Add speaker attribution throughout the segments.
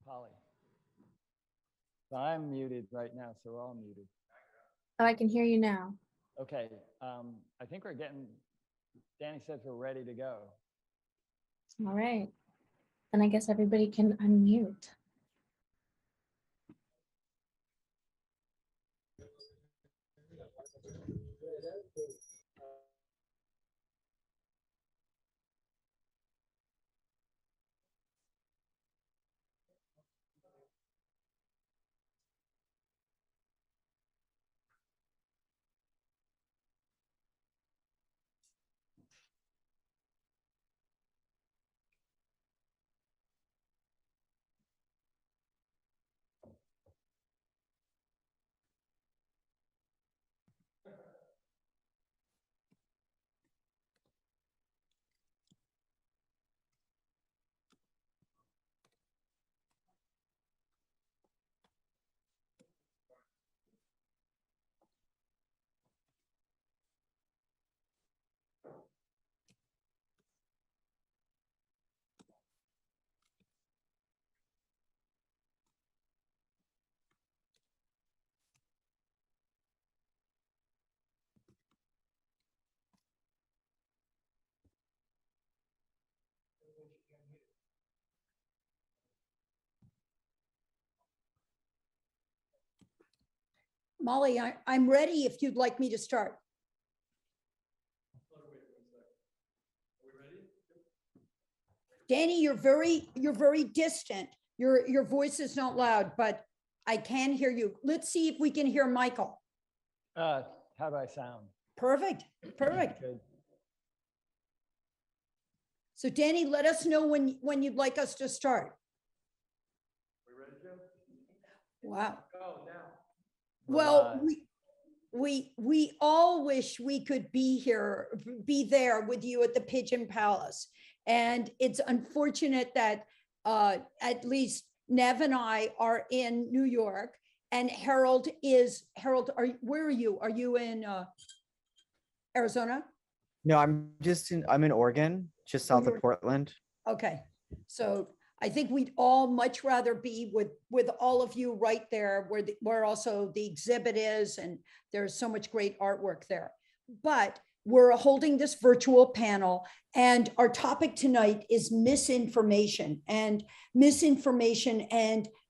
Speaker 1: Polly. So I'm muted right now, so we're all muted.
Speaker 2: Oh, I can hear you now.
Speaker 1: Okay, I think we're getting, Danny says we're ready to go.
Speaker 2: All right. Then I guess everybody can unmute.
Speaker 3: Molly, I'm ready if you'd like me to start. Danny, you're very distant. Your voice is not loud, but I can hear you. Let's see if we can hear Michael.
Speaker 1: How do I sound?
Speaker 3: Perfect.
Speaker 1: Good.
Speaker 3: So Danny, let us know when you'd like us to start.
Speaker 1: We ready to?
Speaker 3: Wow.
Speaker 1: Go now.
Speaker 3: Well, we all wish we could be there with you at the Pigeon Palace. And it's unfortunate that at least Nev and I are in New York, and Harold, where are you? Are you in Arizona?
Speaker 4: No, I'm in Oregon, just south of Portland.
Speaker 3: Okay. So I think we'd all much rather be with all of you right there where also the exhibit is, and there's so much great artwork there. But we're holding this virtual panel, and our topic tonight is misinformation and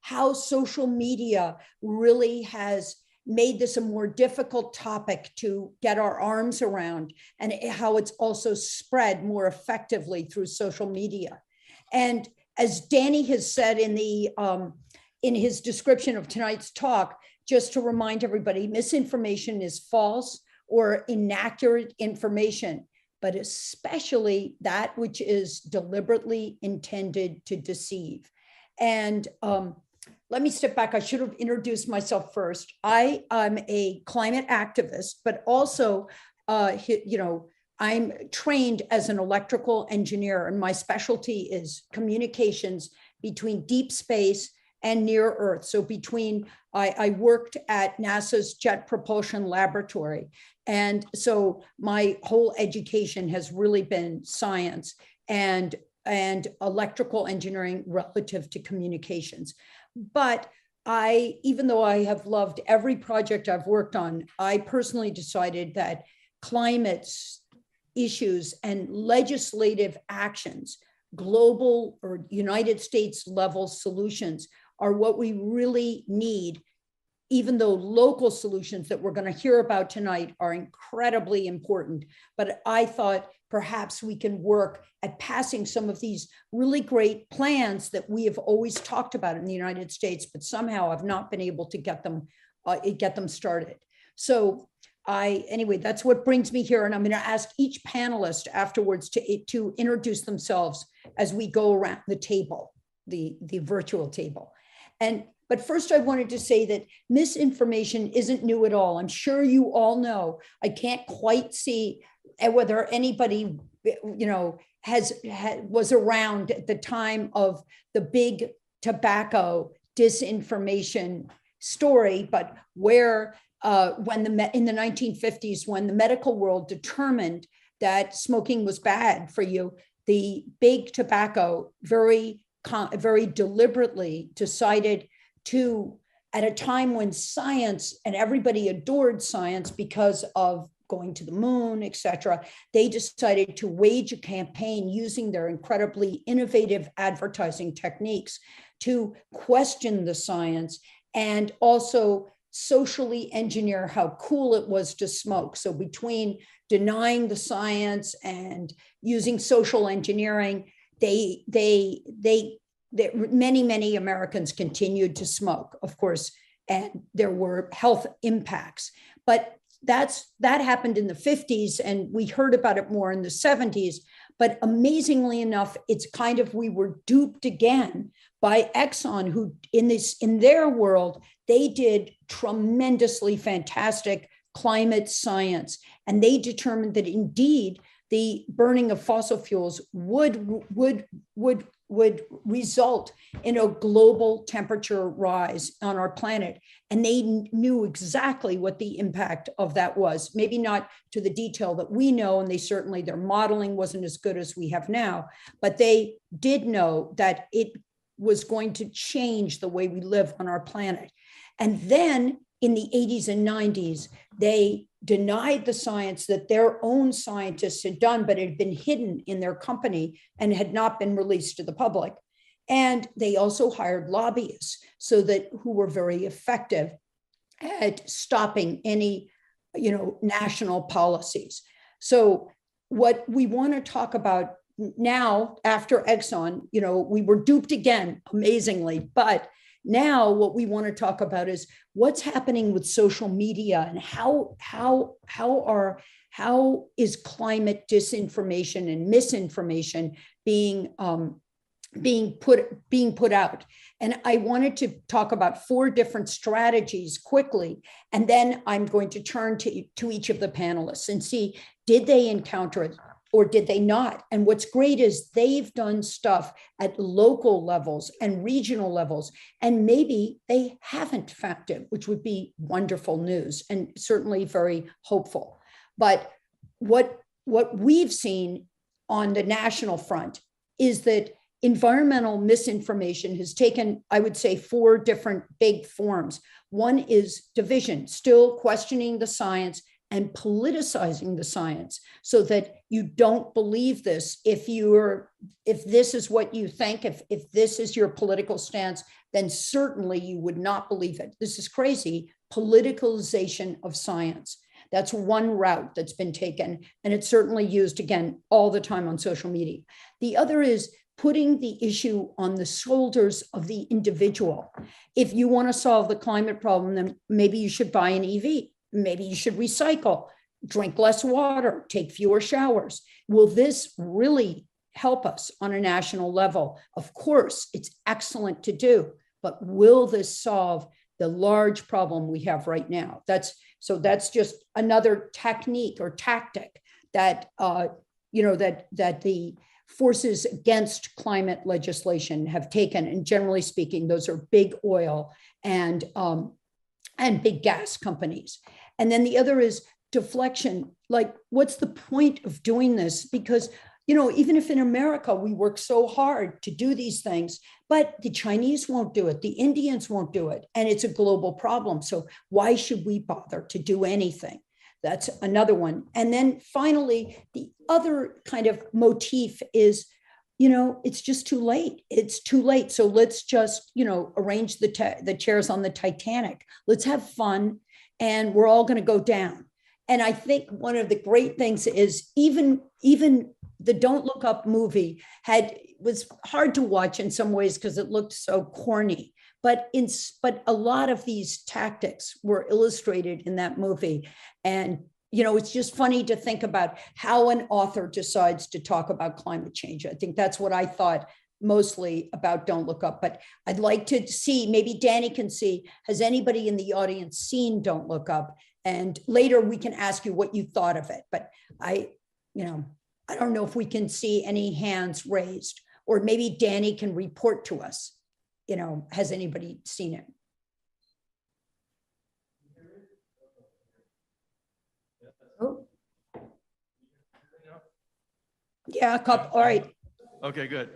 Speaker 3: how social media really has made this a more difficult topic to get our arms around, and how it's also spread more effectively through social media. And as Danny has said in his description of tonight's talk, just to remind everybody, misinformation is false or inaccurate information, but especially that which is deliberately intended to deceive. And let me step back. I should have introduced myself first. I am a climate activist, but also, I'm trained as an electrical engineer, and my specialty is communications between deep space and near Earth. So I worked at NASA's Jet Propulsion Laboratory. And so my whole education has really been science and electrical engineering relative to communications. But even though I have loved every project I've worked on, I personally decided that climate issues and legislative actions, global or United States level solutions, are what we really need, even though local solutions that we're going to hear about tonight are incredibly important. But I thought perhaps we can work at passing some of these really great plans that we have always talked about in the United States, but somehow I've not been able to get them started. So anyway, that's what brings me here. And I'm going to ask each panelist afterwards to introduce themselves as we go around the table, the virtual table. But first, I wanted to say that misinformation isn't new at all. I'm sure you all know. I can't quite see whether anybody, was around at the time of the big tobacco disinformation story, but where in the 1950s, when the medical world determined that smoking was bad for you, the big tobacco very very deliberately decided to, at a time when science and everybody adored science because of going to the moon, etc., they decided to wage a campaign using their incredibly innovative advertising techniques to question the science and also socially engineer how cool it was to smoke. So between denying the science and using social engineering, many Americans continued to smoke, of course, and there were health impacts. But that happened in the 50s, and we heard about it more in the 70s. But amazingly enough, it's kind of, we were duped again by Exxon, who in their world, they did tremendously fantastic climate science. And they determined that indeed the burning of fossil fuels would result in a global temperature rise on our planet. And they knew exactly what the impact of that was, maybe not to the detail that we know, and their modeling wasn't as good as we have now, but they did know that it was going to change the way we live on our planet. And then in the 80s and 90s, they denied the science that their own scientists had done, but it had been hidden in their company and had not been released to the public. And they also hired lobbyists who were very effective at stopping any, national policies. So what we want to talk about now, after Exxon, we were duped again, amazingly, but now what we want to talk about is what's happening with social media and how is climate disinformation and misinformation being put out. And I wanted to talk about 4 different strategies quickly, and then I'm going to turn to each of the panelists and see, did they encounter it or did they not? And what's great is they've done stuff at local levels and regional levels, and maybe they haven't found it, which would be wonderful news and certainly very hopeful. But what we've seen on the national front is that environmental misinformation has taken, I would say, 4 different big forms. One is division, still questioning the science and politicizing the science so that you don't believe this. If this is what you think, if this is your political stance, then certainly you would not believe it. This is crazy. Politicalization of science. That's one route that's been taken, and it's certainly used, again, all the time on social media. The other is putting the issue on the shoulders of the individual. If you want to solve the climate problem, then maybe you should buy an EV. Maybe you should recycle, drink less water, take fewer showers. Will this really help us on a national level? Of course, it's excellent to do, but will this solve the large problem we have right now? That's just another technique or tactic that that the forces against climate legislation have taken. And generally speaking, those are big oil and big gas companies. And then the other is deflection. Like, what's the point of doing this? Because, even if in America we work so hard to do these things, but the Chinese won't do it, the Indians won't do it, and it's a global problem. So why should we bother to do anything? That's another one. And then finally, the other kind of motif is, it's just too late. It's too late. So let's just, arrange the chairs on the Titanic. Let's have fun, and we're all going to go down. And I think one of the great things is even the Don't Look Up movie was hard to watch in some ways because it looked so corny. But a lot of these tactics were illustrated in that movie. And, it's just funny to think about how an author decides to talk about climate change. I think that's what I thought mostly about Don't Look Up. But I'd like to see, maybe Danny can see, has anybody in the audience seen Don't Look Up? And later we can ask you what you thought of it. But I don't know if we can see any hands raised, or maybe Danny can report to us. Has anybody seen it? Oh. Yeah, a couple. All right.
Speaker 5: Okay, good.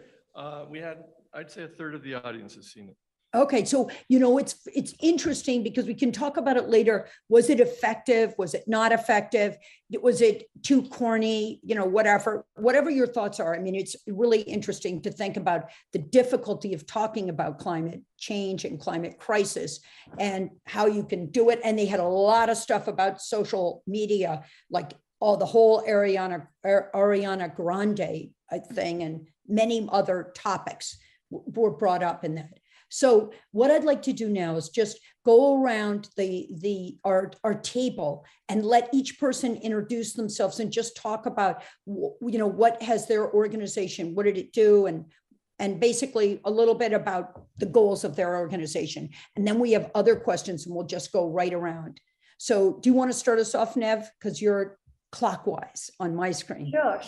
Speaker 5: We had I'd say a third of the audience has seen it.
Speaker 3: Okay, so it's interesting because we can talk about it later. Was it effective? Was it not effective? Was it too corny? Whatever your thoughts are. I mean, it's really interesting to think about the difficulty of talking about climate change and climate crisis and how you can do it. And they had a lot of stuff about social media, like the whole Ariana Grande thing, and many other topics were brought up in that. So what I'd like to do now is just go around our table and let each person introduce themselves and just talk about, what has their organization, what did it do, and basically a little bit about the goals of their organization. And then we have other questions and we'll just go right around. So do you want to start us off, Nev? Because you're clockwise on my screen.
Speaker 6: Sure.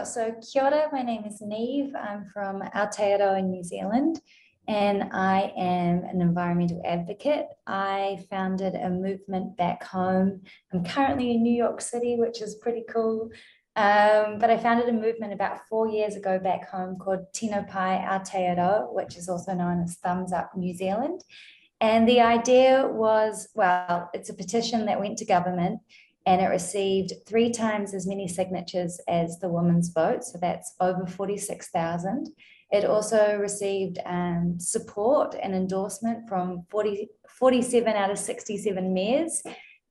Speaker 6: So kia ora, my name is Neve. I'm from Aotearoa in New Zealand, and I am an environmental advocate. I founded a movement back home. I'm currently in New York City, which is pretty cool. But I founded a movement about 4 years ago back home called Tino Pai Aotearoa, which is also known as Thumbs Up New Zealand. And the idea was, well, it's a petition that went to government, and it received 3 times as many signatures as the women's vote. So that's over 46,000. It also received support and endorsement from 47 out of 67 mayors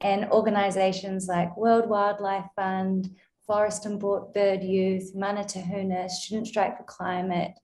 Speaker 6: and organizations like World Wildlife Fund, Forest and Bird Youth, Mana Tahuna, Student Strike for Climate.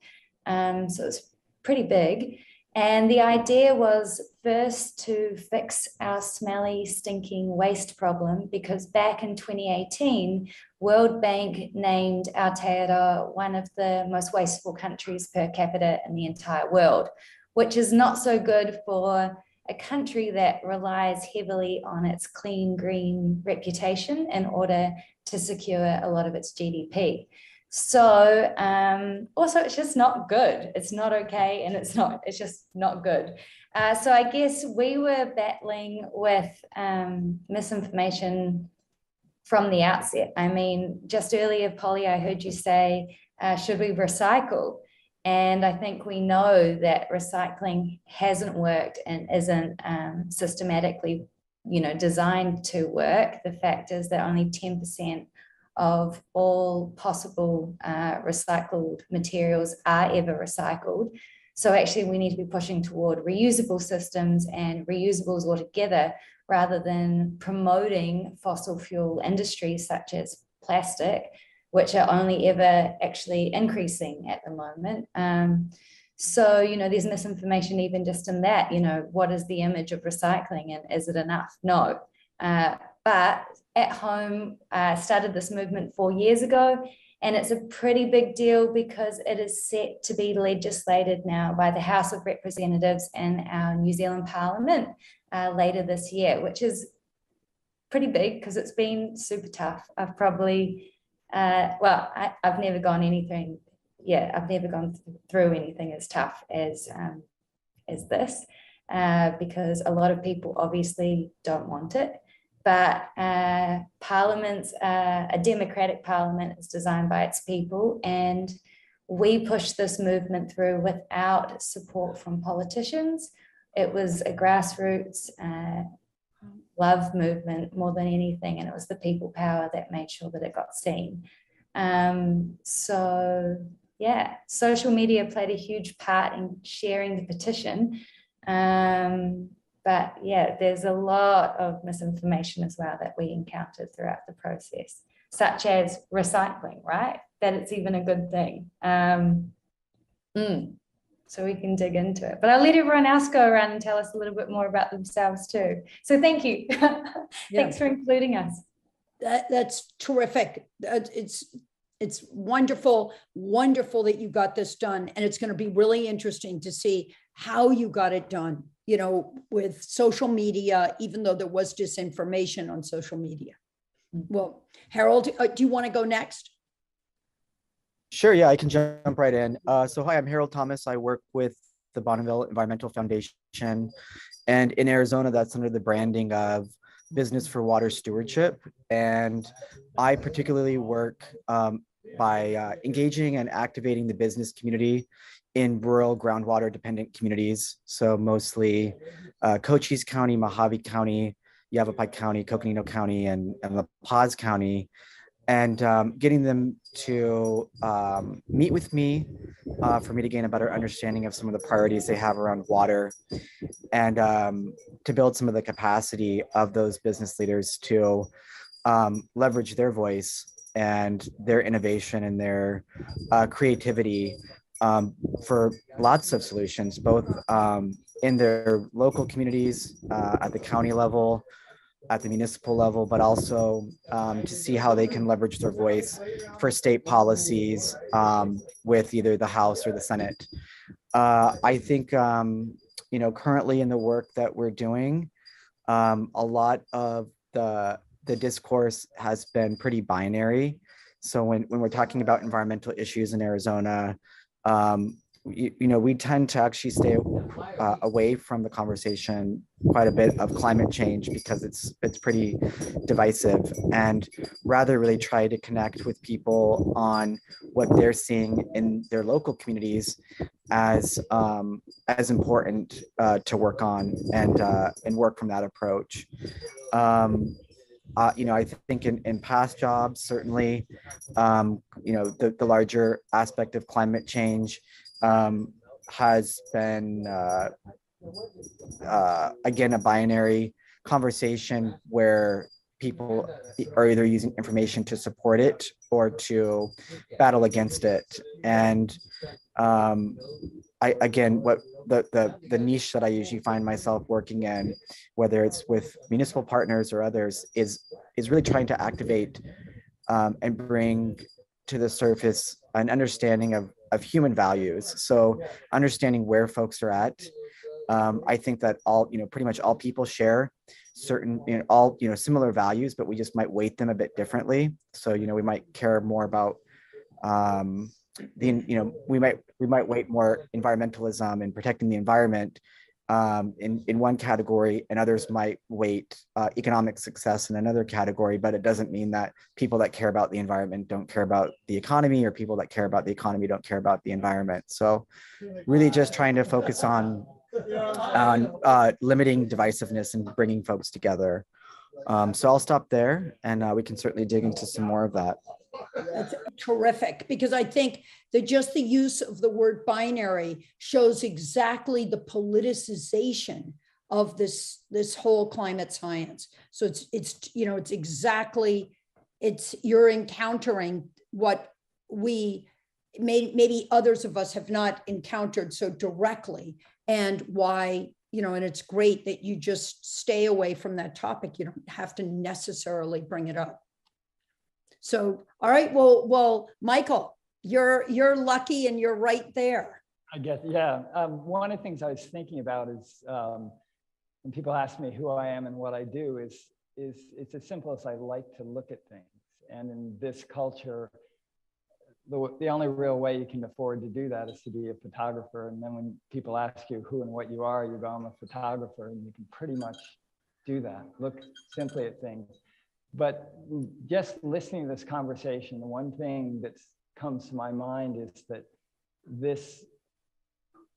Speaker 6: So it's pretty big. And the idea was first to fix our smelly, stinking waste problem, because back in 2018, World Bank named Aotearoa one of the most wasteful countries per capita in the entire world, which is not so good for a country that relies heavily on its clean, green reputation in order to secure a lot of its GDP. So also it's just not good. It's not okay, and it's just not good. So I guess we were battling with misinformation from the outset. I mean, just earlier, Polly, I heard you say, should we recycle? And I think we know that recycling hasn't worked and isn't systematically, designed to work. The fact is that only 10% of all possible recycled materials are ever recycled. So actually we need to be pushing toward reusable systems and reusables altogether, rather than promoting fossil fuel industries such as plastic, which are only ever actually increasing at the moment. So, there's misinformation even just in that, what is the image of recycling and is it enough? No. But at home, started this movement 4 years ago, and it's a pretty big deal because it is set to be legislated now by the House of Representatives and our New Zealand Parliament later this year, which is pretty big because it's been super tough. I've probably, I've never gone anything, I've never gone through anything as tough as this, because a lot of people obviously don't want it. But Parliament's a democratic parliament. Is designed by its people, and we pushed this movement through without support from politicians. It was a grassroots love movement more than anything, and it was the people power that made sure that it got seen. So yeah, social media played a huge part in sharing the petition. But yeah, there's a lot of misinformation as well that we encountered throughout the process, such as recycling, right? That it's even a good thing. So we can dig into it. But I'll let everyone else go around and tell us a little bit more about themselves too. So thank you. Thanks for including us.
Speaker 3: That's terrific. It's wonderful that you got this done. And it's going to be really interesting to see how you got it done, with social media, even though there was disinformation on social media. Well, Harold, do you want to go next?
Speaker 4: Sure, yeah, I can jump right in. So hi, I'm Harold Thomas. I work with the Bonneville Environmental Foundation. And in Arizona, that's under the branding of Business for Water Stewardship. And I particularly work by engaging and activating the business community in rural groundwater dependent communities. So mostly Cochise County, Mojave County, Yavapai County, Coconino County, and La Paz County, and getting them to meet with me for me to gain a better understanding of some of the priorities they have around water, and to build some of the capacity of those business leaders to leverage their voice and their innovation and their creativity for lots of solutions, both in their local communities, at the county level, at the municipal level, but also to see how they can leverage their voice for state policies with either the House or the Senate. I think, currently in the work that we're doing, a lot of the discourse has been pretty binary. So when we're talking about environmental issues in Arizona, we tend to actually stay away from the conversation quite a bit of climate change because it's pretty divisive, and rather really try to connect with people on what they're seeing in their local communities as important to work on, and work from that approach. I think in past jobs, certainly, the larger aspect of climate change has been, again, a binary conversation where people are either using information to support it or to battle against it. And what the niche that I usually find myself working in, whether it's with municipal partners or others, is really trying to activate and bring to the surface an understanding of human values. So understanding where folks are at. I think that pretty much all people share certain, similar values, but we just might weight them a bit differently. So, we might care more about we might weight more environmentalism and protecting the environment in one category, and others might weight economic success in another category. But it doesn't mean that people that care about the environment don't care about the economy, or people that care about the economy don't care about the environment. So really just trying to focus on limiting divisiveness and bringing folks together. So I'll stop there, and we can certainly dig into some more of that.
Speaker 3: That's terrific, because I think that just the use of the word binary shows exactly the politicization of this whole climate science. So you're encountering what we maybe others of us have not encountered so directly, and why, and it's great that you just stay away from that topic. You don't have to necessarily bring it up. So, all right, well, Michael, you're lucky and you're right there.
Speaker 1: I guess, yeah. One of the things I was thinking about is when people ask me who I am and what I do, is it's as simple as I like to look at things. And in this culture, the only real way you can afford to do that is to be a photographer. And then when people ask you who and what you are, you go, I'm a photographer, and you can pretty much do that. Look simply at things. But just listening to this conversation, the one thing that comes to my mind is that this,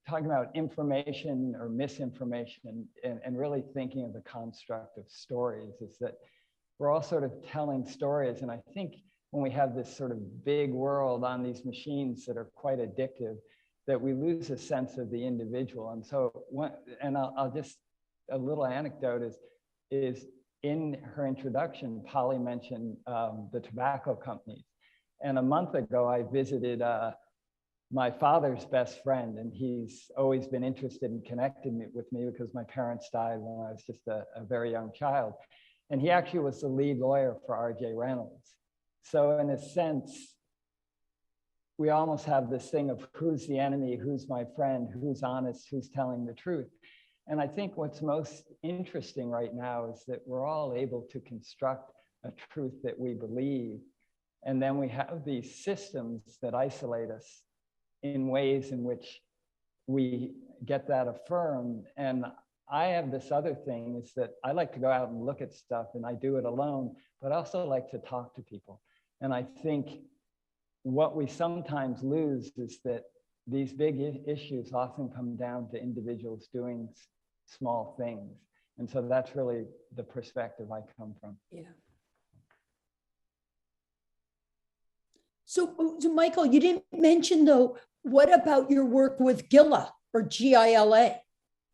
Speaker 1: talking about information or misinformation, and really thinking of the construct of stories, is that we're all sort of telling stories. And I think when we have this sort of big world on these machines that are quite addictive, that we lose a sense of the individual. And so, I'll just, a little anecdote is in her introduction, Polly mentioned the tobacco companies. And a month ago, I visited my father's best friend, and he's always been interested in connecting with me because my parents died when I was just a very young child. And he actually was the lead lawyer for R.J. Reynolds. So in a sense, we almost have this thing of who's the enemy, who's my friend, who's honest, who's telling the truth. And I think what's most interesting right now is that we're all able to construct a truth that we believe. And then we have these systems that isolate us in ways in which we get that affirmed. And I have this other thing, is that I like to go out and look at stuff, and I do it alone, but I also like to talk to people. And I think what we sometimes lose is that these big issues often come down to individuals doing small things. And so that's really the perspective I come from.
Speaker 3: Yeah. So Michael, you didn't mention though, what about your work with GILA or GILA?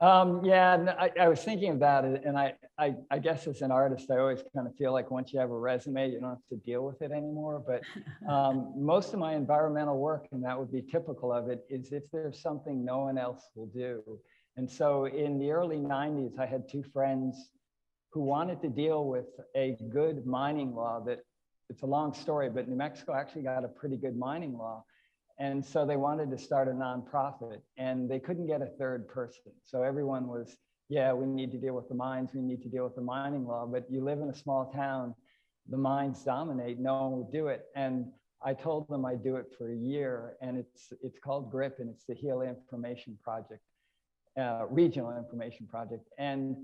Speaker 1: Yeah, no, I was thinking about it, and I guess as an artist, I always kind of feel like once you have a resume, you don't have to deal with it anymore. But most of my environmental work, and that would be typical of it, is if there's something no one else will do. And so in the early 90s, I had two friends who wanted to deal with a good mining law that, it's a long story, but New Mexico actually got a pretty good mining law. And so they wanted to start a nonprofit, and they couldn't get a third person. So everyone was, yeah, we need to deal with the mines, we need to deal with the mining law, but you live in a small town, the mines dominate, no one would do it. And I told them I'd do it for a year, and it's called GRIP, and it's the Heal Information Project, Regional Information Project. And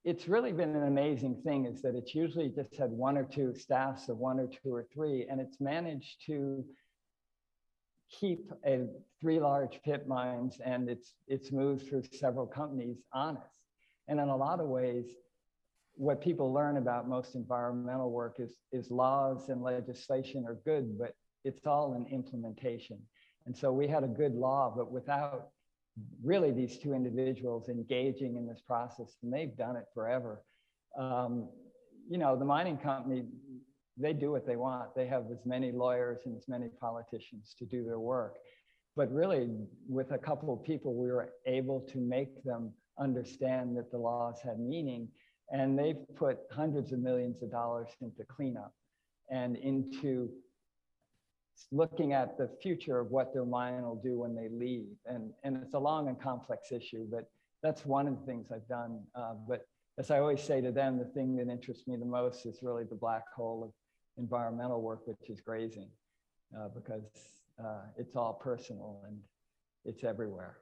Speaker 1: it's really been an amazing thing, is that it's usually just had one or two staffs of one or two or three, and it's managed to keep 3 large pit mines, and it's moved through several companies honest. And in a lot of ways, what people learn about most environmental work is laws and legislation are good, but it's all in implementation. And so we had a good law, but without really these two individuals engaging in this process, and they've done it forever. You know, the mining company, they do what they want. They have as many lawyers and as many politicians to do their work. But really, with a couple of people, we were able to make them understand that the laws had meaning. And they've put hundreds of millions of dollars into cleanup and into looking at the future of what their mine will do when they leave. And it's a long and complex issue, but that's one of the things I've done. But as I always say to them, the thing that interests me the most is really the black hole of environmental work, which is grazing, because it's all personal and it's everywhere.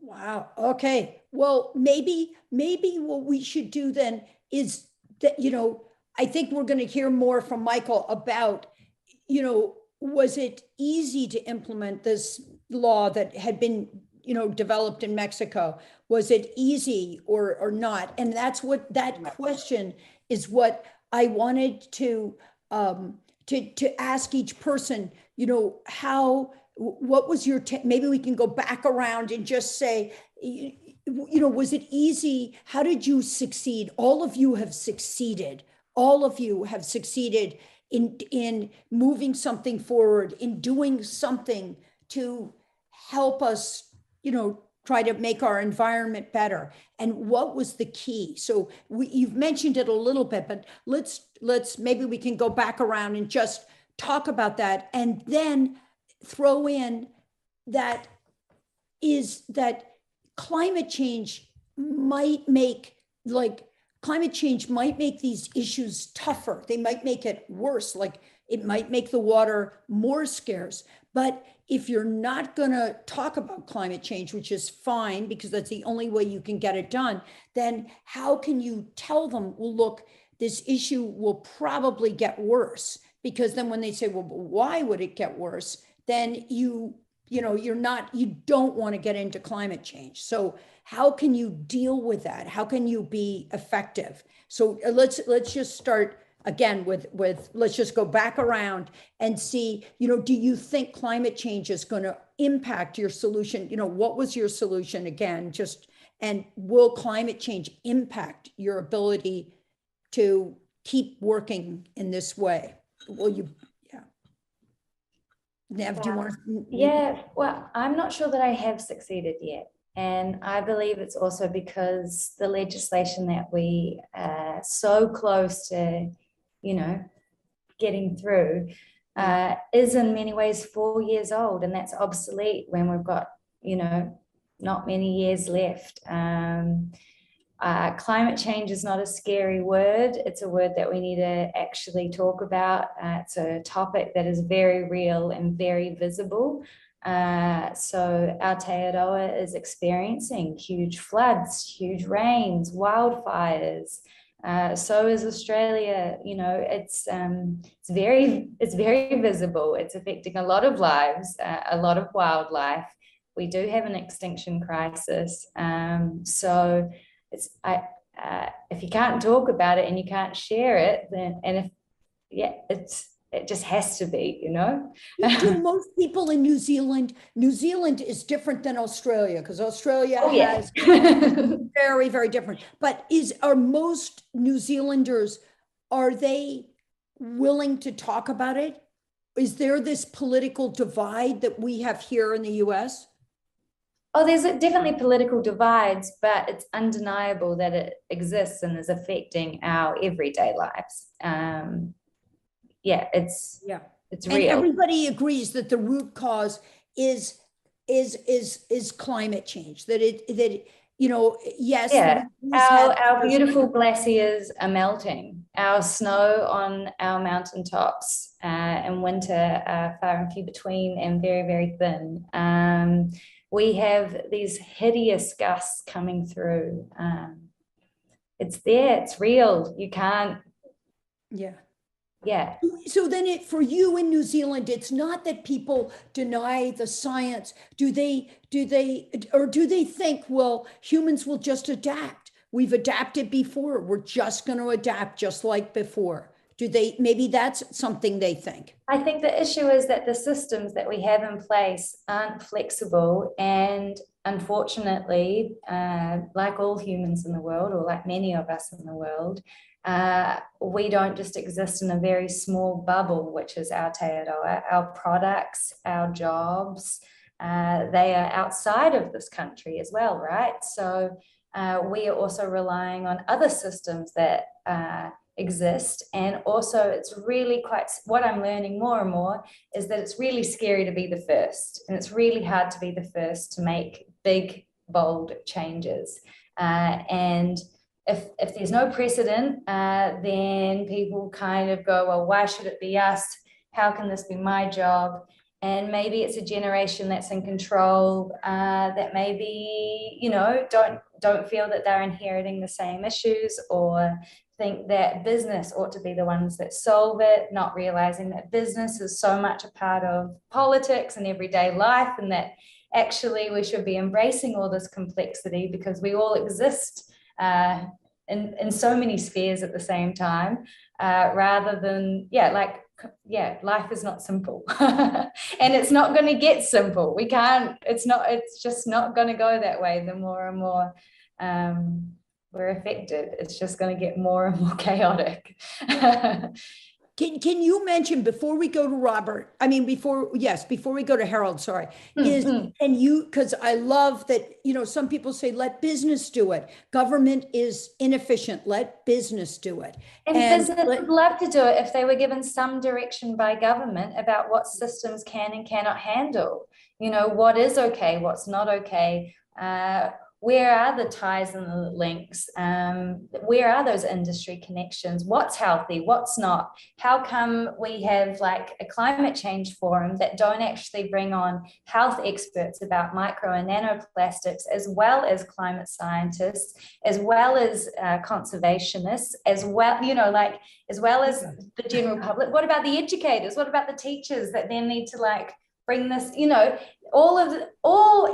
Speaker 3: Wow. Okay. Well, maybe what we should do then is that, you know, I think we're going to hear more from Michael about, you know, was it easy to implement this law that had been, you know, developed in Mexico? Was it easy or not? And that's what that question is, what I wanted to ask each person, you know, what was your, maybe we can go back around and just say, you know, was it easy? How did you succeed? All of you have succeeded. All of you have succeeded in moving something forward, in doing something to help us, you know, try to make our environment better. And what was the key? So you've mentioned it a little bit, but let's maybe we can go back around and just talk about that, and then throw in that is that climate change might make these issues tougher. They might make it worse. Like it might make the water more scarce. But if you're not going to talk about climate change, which is fine because that's the only way you can get it done, then how can you tell them, well, look, this issue will probably get worse? Because then when they say, well, why would it get worse? Then you don't want to get into climate change. So how can you deal with that? How can you be effective? So let's just start again with let's just go back around and see, you know, do you think climate change is going to impact your solution? You know, what was your solution again? And will climate change impact your ability to keep working in this way? Will you? Nev, do you want to?
Speaker 6: Yeah, well, I'm not sure that I have succeeded yet. And I believe it's also because the legislation that we are so close to, you know, getting through is in many ways 4 years old, and that's obsolete when we've got, you know, not many years left. Climate change is not a scary word. It's a word that we need to actually talk about. It's a topic that is very real and very visible. So Aotearoa is experiencing huge floods, huge rains, wildfires, So is Australia. You know, it's very visible. It's affecting a lot of lives, a lot of wildlife. We do have an extinction crisis. So it's if you can't talk about it and you can't share it, then it just has to be, you know.
Speaker 3: Do most people in New Zealand is different than Australia, because Australia
Speaker 6: Oh, yeah.
Speaker 3: has very, very different. But are most New Zealanders, are they willing to talk about it? Is there this political divide that we have here in the US?
Speaker 6: Oh, there's definitely political divides, but it's undeniable that it exists and is affecting our everyday lives. It's
Speaker 3: And
Speaker 6: real.
Speaker 3: everybody agrees that the root cause is climate change. That yes.
Speaker 6: Yeah,
Speaker 3: we had
Speaker 6: our beautiful glaciers are melting. Our snow on our mountaintops in winter are far and few between and very, very thin. We have these hideous gusts coming through. It's there, it's real. You can't. Yeah.
Speaker 3: So then for you in New Zealand, it's not that people deny the science. Do they think, well, humans will just adapt? We've adapted before. We're just going to adapt just like before. Maybe that's something they think?
Speaker 6: I think the issue is that the systems that we have in place aren't flexible, and unfortunately, like all humans in the world, or like many of us in the world, we don't just exist in a very small bubble, which is Aotearoa. Our products, our jobs, they are outside of this country as well, right? So we are also relying on other systems that exist. And also it's really what I'm learning more and more is that it's really scary to be the first, and it's really hard to be the first to make big, bold changes. And if there's no precedent, then people kind of go, well, why should it be us? How can this be my job? And maybe it's a generation that's in control that maybe, don't feel that they're inheriting the same issues, or think that business ought to be the ones that solve it, not realizing that business is so much a part of politics and everyday life, and that actually we should be embracing all this complexity because we all exist in so many spheres at the same time, rather than, life is not simple. And it's not going to get simple. It's just not going to go that way. The more and more we're affected, it's just going to get more and more chaotic.
Speaker 3: Can you mention, before we go to Robert, before we go to Harold, sorry, because I love that, some people say, let business do it. Government is inefficient. Let business do it.
Speaker 6: And business would love to do it if they were given some direction by government about what systems can and cannot handle. What is okay, what's not okay. Where are the ties and the links? Where are those industry connections? What's healthy? What's not? How come we have like a climate change forum that don't actually bring on health experts about micro and nanoplastics, as well as climate scientists, as well as conservationists, as well as the general public? What about the educators? What about the teachers that then need to bring this,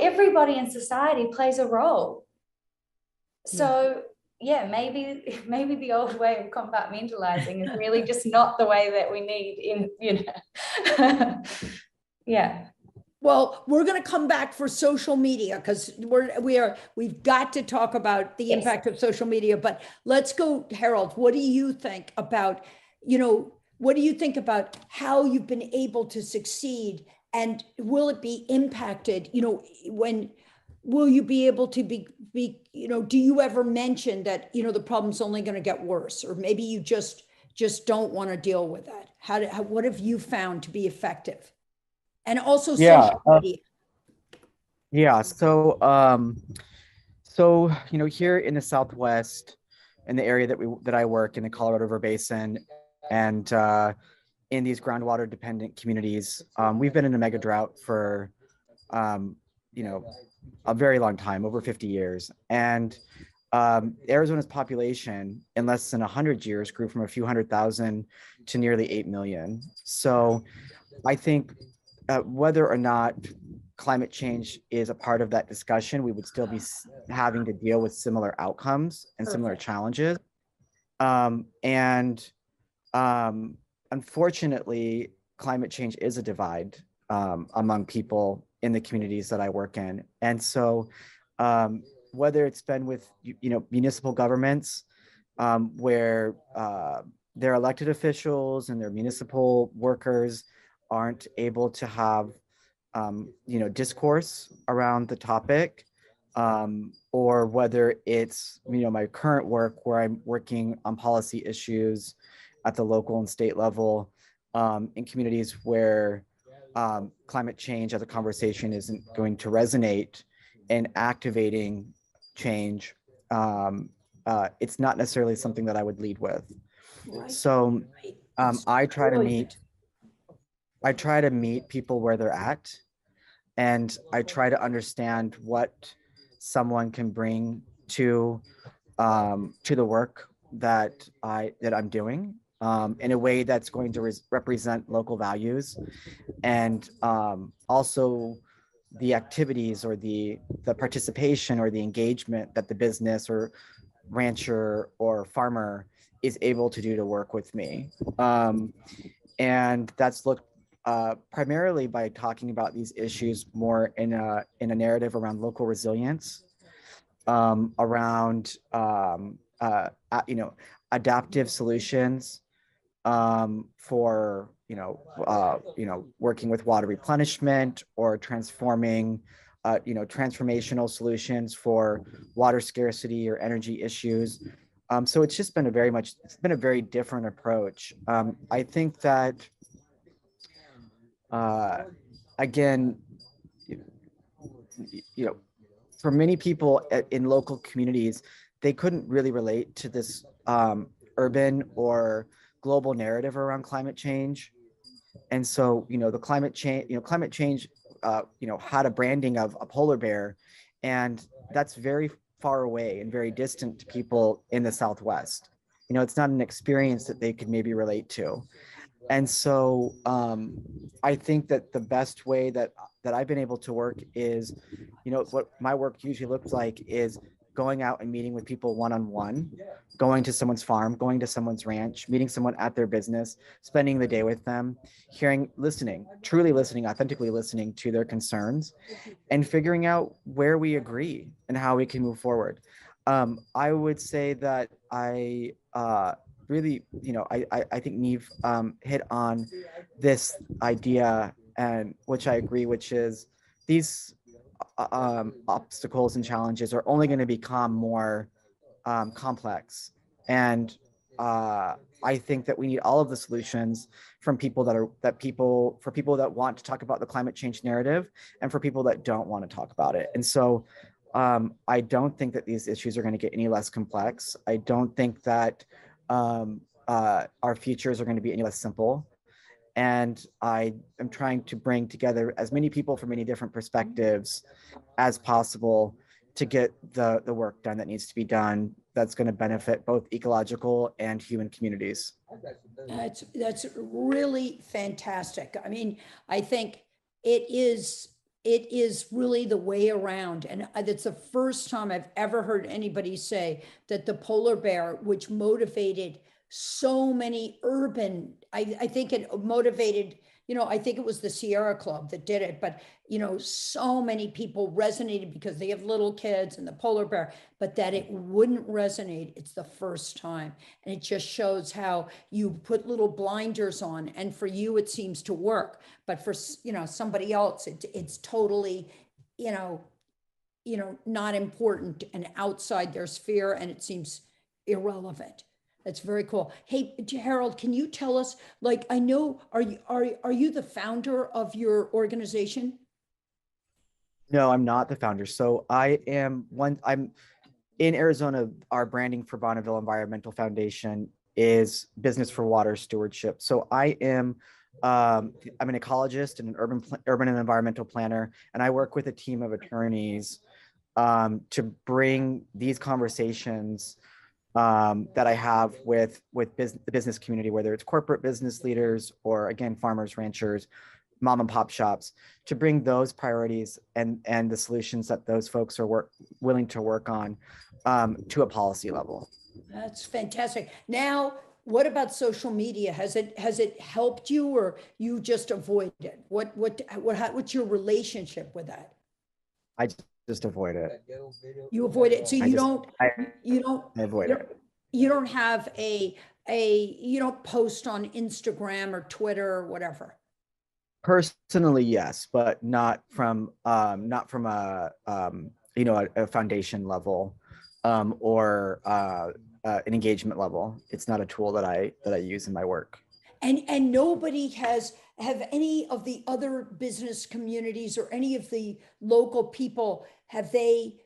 Speaker 6: everybody in society plays a role. So maybe the old way of compartmentalizing is really just not the way that we need Yeah.
Speaker 3: Well, we're going to come back for social media, because we've got to talk about the impact of social media. But let's go, Harold. What do you think about, how you've been able to succeed? And will it be impacted? When will you be able to be, do you ever mention that, the problem's only going to get worse, or maybe you just don't want to deal with that? What have you found to be effective? And also social media.
Speaker 4: So here in the Southwest, in the area that I work in, the Colorado River Basin, and in these groundwater dependent communities, we've been in a mega drought for a very long time, over 50 years. And Arizona's population in less than 100 years grew from a few 100,000 to nearly 8 million. So I think whether or not climate change is a part of that discussion, we would still be having to deal with similar outcomes and similar challenges. And unfortunately, climate change is a divide among people in the communities that I work in. And so whether it's been with, municipal governments where their elected officials and their municipal workers aren't able to have, discourse around the topic, or whether it's, my current work where I'm working on policy issues at the local and state level in communities where climate change as a conversation isn't going to resonate and activating change. It's not necessarily something that I would lead with.
Speaker 3: Right.
Speaker 4: So
Speaker 3: It's
Speaker 4: I try to
Speaker 3: brilliant.
Speaker 4: meet people where they're at, and I try to understand what someone can bring to the work that I'm doing in a way that's going to represent local values, and also the activities or the participation or the engagement that the business or rancher or farmer is able to do to work with me. And that's looked primarily by talking about these issues more in a narrative around local resilience, around adaptive solutions for working with water replenishment or transforming transformational solutions for water scarcity or energy issues. So it's just been it's been a very different approach. I think that again, for many people in local communities, they couldn't really relate to this urban or global narrative around climate change. And so, the climate change, had a branding of a polar bear, and that's very far away and very distant to people in the Southwest. It's not an experience that they could maybe relate to. And so I think that the best way that I've been able to work is, what my work usually looks like is going out and meeting with people one-on-one, going to someone's farm, going to someone's ranch, meeting someone at their business, spending the day with them, truly listening, authentically listening to their concerns, and figuring out where we agree and how we can move forward. I would say that I really, I think Neve hit on this idea, and which I agree, which is these obstacles and challenges are only going to become more complex. And I think that we need all of the solutions from people for people that want to talk about the climate change narrative, and for people that don't want to talk about it. And so I don't think that these issues are going to get any less complex. I don't think that our futures are going to be any less simple. And I am trying to bring together as many people from many different perspectives as possible to get the work done that needs to be done, that's going to benefit both ecological and human communities.
Speaker 3: That's really fantastic. I mean, I think it is really the way around. And it's the first time I've ever heard anybody say that the polar bear, which motivated so many urban, I think it motivated, I think it was the Sierra Club that did it, but, so many people resonated because they have little kids and the polar bear, but that it wouldn't resonate. It's the first time. And it just shows how you put little blinders on, and for you, it seems to work, but for, somebody else, it's totally, not important and outside their sphere, and it seems irrelevant. That's very cool. Hey, Harold, can you tell us, like, I know, are you the founder of your organization?
Speaker 4: No, I'm not the founder. So I'm in Arizona. Our branding for Bonneville Environmental Foundation is Business for Water Stewardship. So I'm an ecologist and an urban and environmental planner, and I work with a team of attorneys to bring these conversations that I have with the business community, whether it's corporate business leaders or again, farmers, ranchers, mom and pop shops, to bring those priorities and the solutions that those folks are willing to work on to a policy level.
Speaker 3: That's fantastic. Now, what about social media? Has it helped you, or you just avoid it? What's your relationship with that?
Speaker 4: I just avoid it.
Speaker 3: You avoid it. So
Speaker 4: I
Speaker 3: you
Speaker 4: just-
Speaker 3: don't, you don't,
Speaker 4: I avoid
Speaker 3: you
Speaker 4: it.
Speaker 3: don't- you don't have you don't post on Instagram or Twitter or whatever.
Speaker 4: Personally, yes, but not from a a foundation level or an engagement level. It's not a tool that I use in my work.
Speaker 3: And nobody have any of the other business communities or any of the local people, have they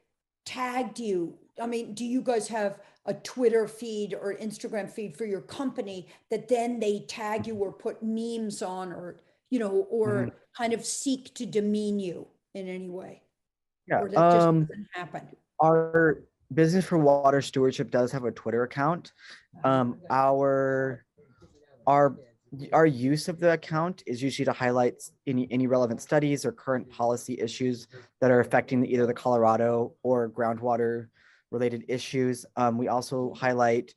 Speaker 3: tagged you? I mean, do you guys have a Twitter feed or Instagram feed for your company that then they tag you or put memes on, or, or kind of seek to demean you in any way?
Speaker 4: Yeah.
Speaker 3: Or that just doesn't happen?
Speaker 4: Our Business for Water Stewardship does have a Twitter account. Our use of the account is usually to highlight any relevant studies or current policy issues that are affecting either the Colorado or groundwater related issues. We also highlight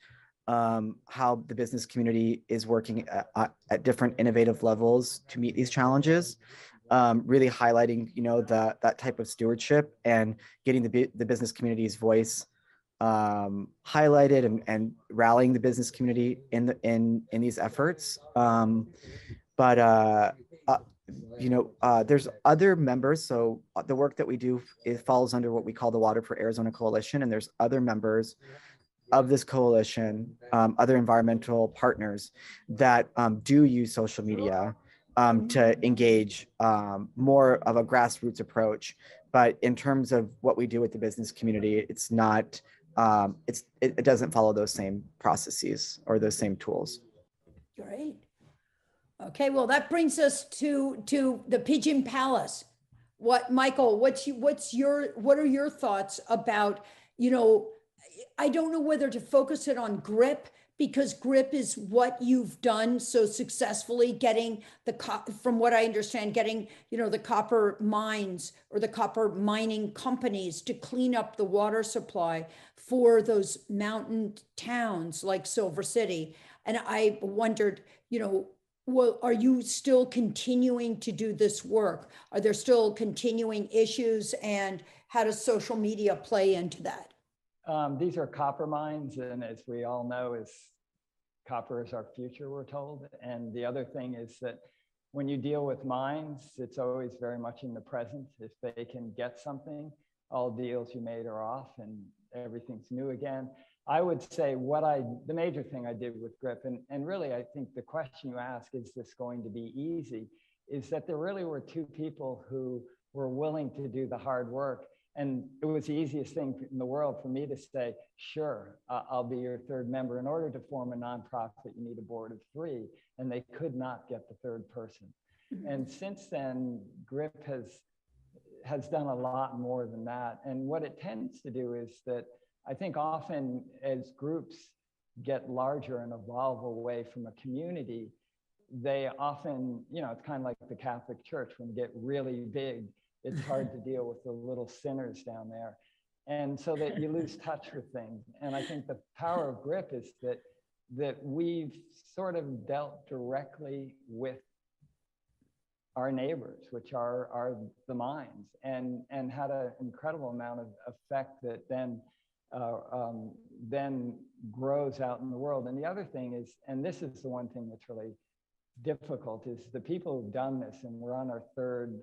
Speaker 4: how the business community is working at different innovative levels to meet these challenges. Really highlighting, that type of stewardship and getting the business community's voice highlighted and rallying the business community in these efforts. There's other members. So the work that we do, it falls under what we call the Water for Arizona Coalition, and there's other members of this coalition, other environmental partners that do use social media to engage more of a grassroots approach. But in terms of what we do with the business community, it's not, it doesn't follow those same processes or those same tools.
Speaker 3: Great. Okay, well, that brings us to the Pigeon Palace. Michael, what are your thoughts about, I don't know whether to focus it on GRIP, because GRIP is what you've done so successfully, getting from what I understand, getting, the copper mines or the copper mining companies to clean up the water supply for those mountain towns like Silver City. And I wondered, well, are you still continuing to do this work? Are there still continuing issues, and how does social media play into that?
Speaker 1: These are copper mines, and as we all know, copper is our future, we're told. And the other thing is that when you deal with mines, it's always very much in the present. If they can get something, all deals you made are off and everything's new again. I would say the major thing I did with GRIP, and really I think the question you ask, is this going to be easy, is that there really were two people who were willing to do the hard work. And it was the easiest thing in the world for me to say, sure, I'll be your third member. In order to form a nonprofit, you need a board of 3, and they could not get the third person. And since then, GRIP has done a lot more than that. And what it tends to do is that I think often as groups get larger and evolve away from a community, they often, it's kind of like the Catholic Church. When you get really big, it's hard to deal with the little sinners down there. And so that you lose touch with things. And I think the power of GRIP is that we've sort of dealt directly with our neighbors, which are the mines, and had an incredible amount of effect that then grows out in the world. And the other thing is, and this is the one thing that's really difficult, is the people who've done this, and we're on our third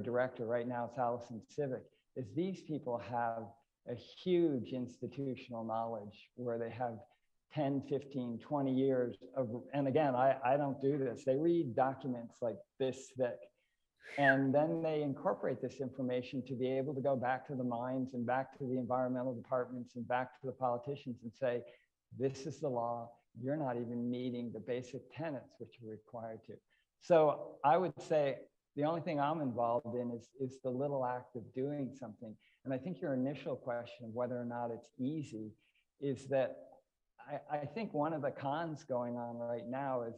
Speaker 1: director right now, it's Allison Civic, is these people have a huge institutional knowledge where they have 10, 15, 20 years of, and again, I don't do this. They read documents like this thick, and then they incorporate this information to be able to go back to the mines and back to the environmental departments and back to the politicians and say, this is the law. You're not even meeting the basic tenets which you're required to. So I would say the only thing I'm involved in is the little act of doing something. And I think your initial question of whether or not it's easy is that I think one of the cons going on right now is,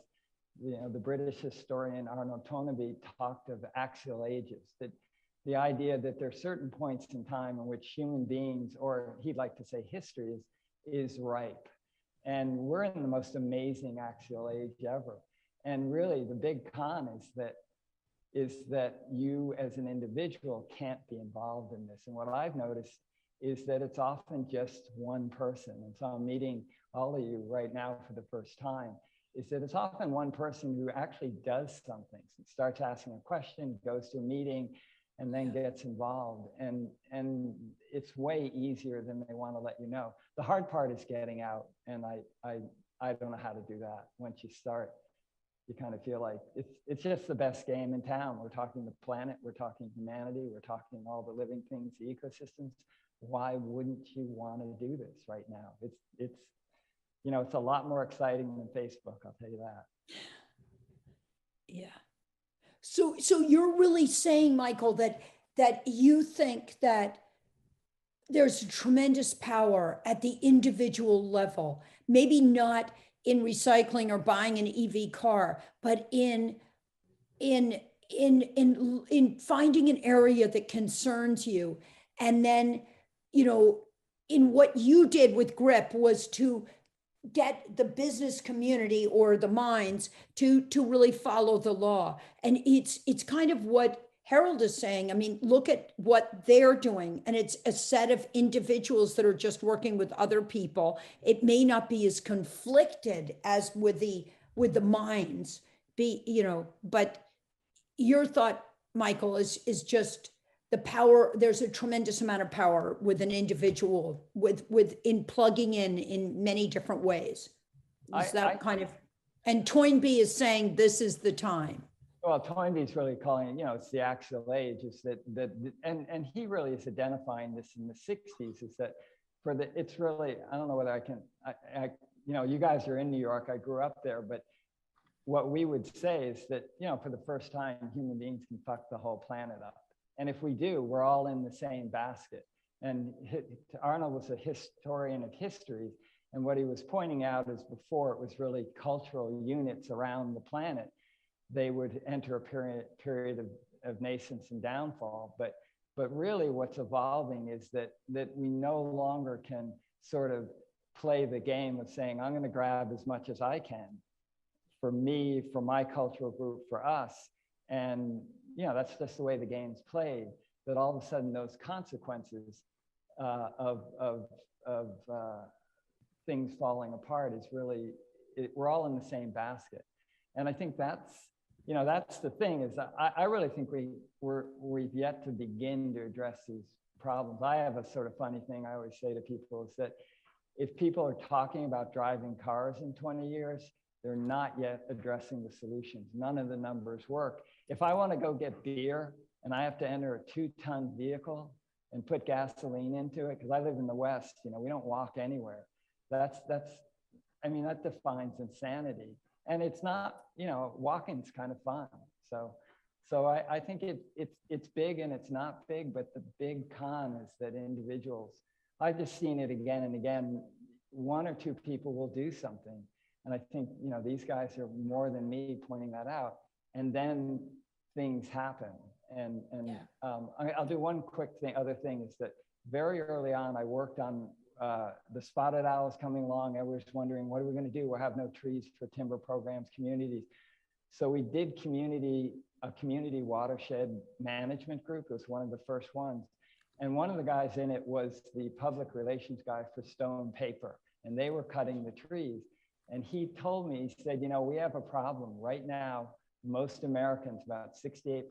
Speaker 1: the British historian Arnold Toynbee talked of axial ages, that the idea that there are certain points in time in which human beings, or he'd like to say history, is ripe. And we're in the most amazing axial age ever. And really the big con is that you as an individual can't be involved in this. And what I've noticed is that it's often just one person. And so I'm meeting all of you right now for the first time, is that it's often one person who actually does something, starts asking a question, goes to a meeting, and then gets involved. And it's way easier than they want to let you know. The hard part is getting out. And I don't know how to do that. Once you start, you kind of feel like it's just the best game in town. We're talking the planet, we're talking humanity, we're talking all the living things, the ecosystems. Why wouldn't you want to do this right now? It's a lot more exciting than Facebook, I'll tell you that.
Speaker 3: Yeah. So you're really saying, Michael, that you think that there's tremendous power at the individual level, maybe not in recycling or buying an EV car, but in finding an area that concerns you. And then, in what you did with GRIP was to get the business community or the minds to really follow the law. And it's kind of what Harold is saying. I mean, look at what they're doing, and it's a set of individuals that are just working with other people. It may not be as conflicted as with the minds, but your thought, Michael, is just the power. There's a tremendous amount of power with an individual in plugging in many different ways. Is that kind of, and Toynbee is saying this is the time.
Speaker 1: Well, Toynbee's really calling it, it's the axial age, is that and he really is identifying this in the 60s, is that it's really, I don't know whether I can, you guys are in New York, I grew up there, but what we would say is that, for the first time, human beings can fuck the whole planet up. And if we do, we're all in the same basket. And Arnold was a historian of history. And what he was pointing out is before it was really cultural units around the planet, they would enter a period of nascence and downfall. But really what's evolving is that we no longer can sort of play the game of saying, I'm going to grab as much as I can for me, for my cultural group, for us. And that's just the way the game's played, that all of a sudden those consequences of things falling apart is really, we're all in the same basket. And I think that's the thing, is that I really think we've yet to begin to address these problems. I have a sort of funny thing I always say to people is that if people are talking about driving cars in 20 years, they're not yet addressing the solutions. None of the numbers work. If I want to go get beer and I have to enter a 2-ton vehicle and put gasoline into it, because I live in the West, we don't walk anywhere. That defines insanity. And it's not, walking's kind of fun. So I think it's big and it's not big, but the big con is that individuals, I've just seen it again and again, 1 or 2 people will do something. And I think, these guys are more than me pointing that out. And then things happen. And I'll do one quick other thing is that very early on, I worked on the spotted owls coming along. Everyone's wondering, what are we going to do? We'll have no trees for timber programs, communities. So we did a community watershed management group. It was one of the first ones. And one of the guys in it was the public relations guy for Stone Paper. And they were cutting the trees. And he told me, he said, we have a problem right now. Most Americans, about 68%,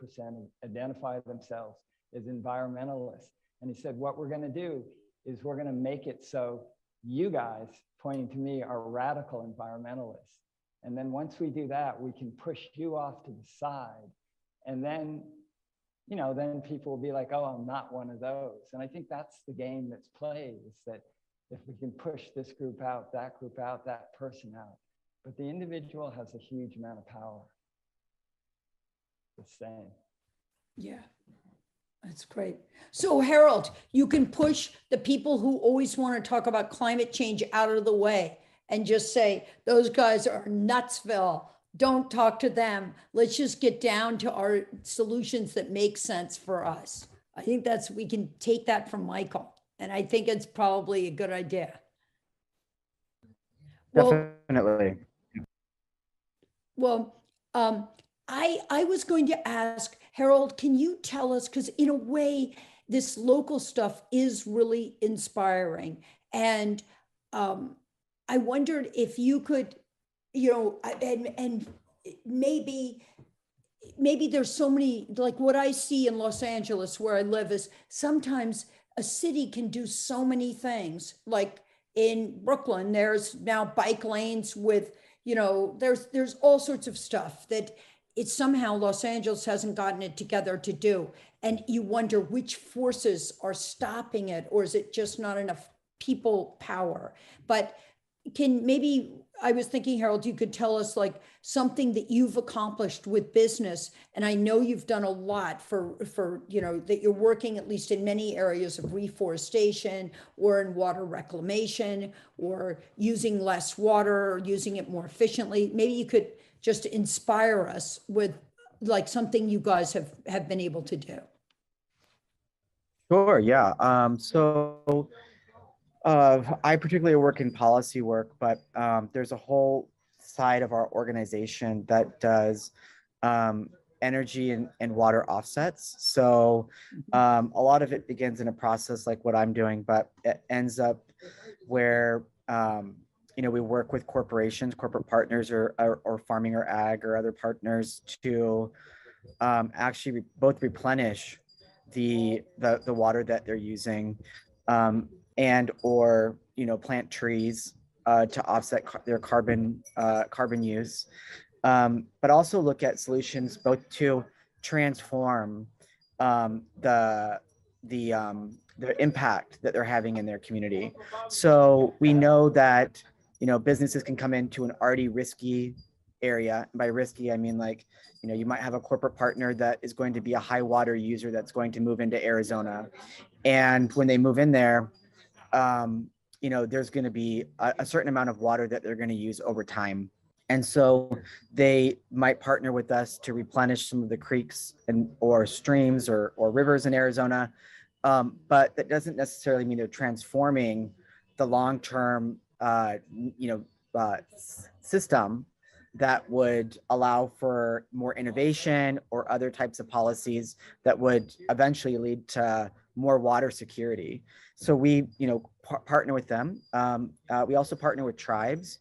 Speaker 1: identify themselves as environmentalists. And he said, what we're going to do is we're going to make it so you guys, pointing to me, are radical environmentalists. And then once we do that, we can push you off to the side. And then, then people will be like, oh, I'm not one of those. And I think that's the game that's played, is that if we can push this group out, that person out. But the individual has a huge amount of power. The same.
Speaker 3: Yeah, that's great. So Harold, you can push the people who always want to talk about climate change out of the way and just say, those guys are Nutsville. Don't talk to them. Let's just get down to our solutions that make sense for us. I think we can take that from Michael. And I think it's probably a good idea. Well,
Speaker 4: Definitely.
Speaker 3: Well, I was going to ask Harold, can you tell us, because in a way, this local stuff is really inspiring. And I wondered if you could, and maybe there's so many, like what I see in Los Angeles where I live is sometimes a city can do so many things. Like in Brooklyn, there's now bike lanes with, there's all sorts of stuff that it's somehow Los Angeles hasn't gotten it together to do. And you wonder which forces are stopping it, or is it just not enough people power? But I was thinking, Harold, you could tell us like something that you've accomplished with business. And I know you've done a lot for, that you're working at least in many areas of reforestation or in water reclamation or using less water or using it more efficiently. Maybe you could just inspire us with like something you guys have been able to do.
Speaker 4: Sure, yeah. I particularly work in policy work, but there's a whole side of our organization that does energy and water offsets. So a lot of it begins in a process like what I'm doing, but it ends up where we work with corporations, corporate partners, or farming or ag or other partners to actually both replenish the water that they're using and or plant trees to offset their carbon use, but also look at solutions both to transform the impact that they're having in their community. So we know that businesses can come into an already risky area. By risky, I mean like you might have a corporate partner that is going to be a high water user that's going to move into Arizona, and when they move in there, there's going to be a certain amount of water that they're going to use over time. And so they might partner with us to replenish some of the creeks or streams or rivers in Arizona. But that doesn't necessarily mean they're transforming the long-term, system that would allow for more innovation or other types of policies that would eventually lead to more water security. So we, partner with them. We also partner with tribes.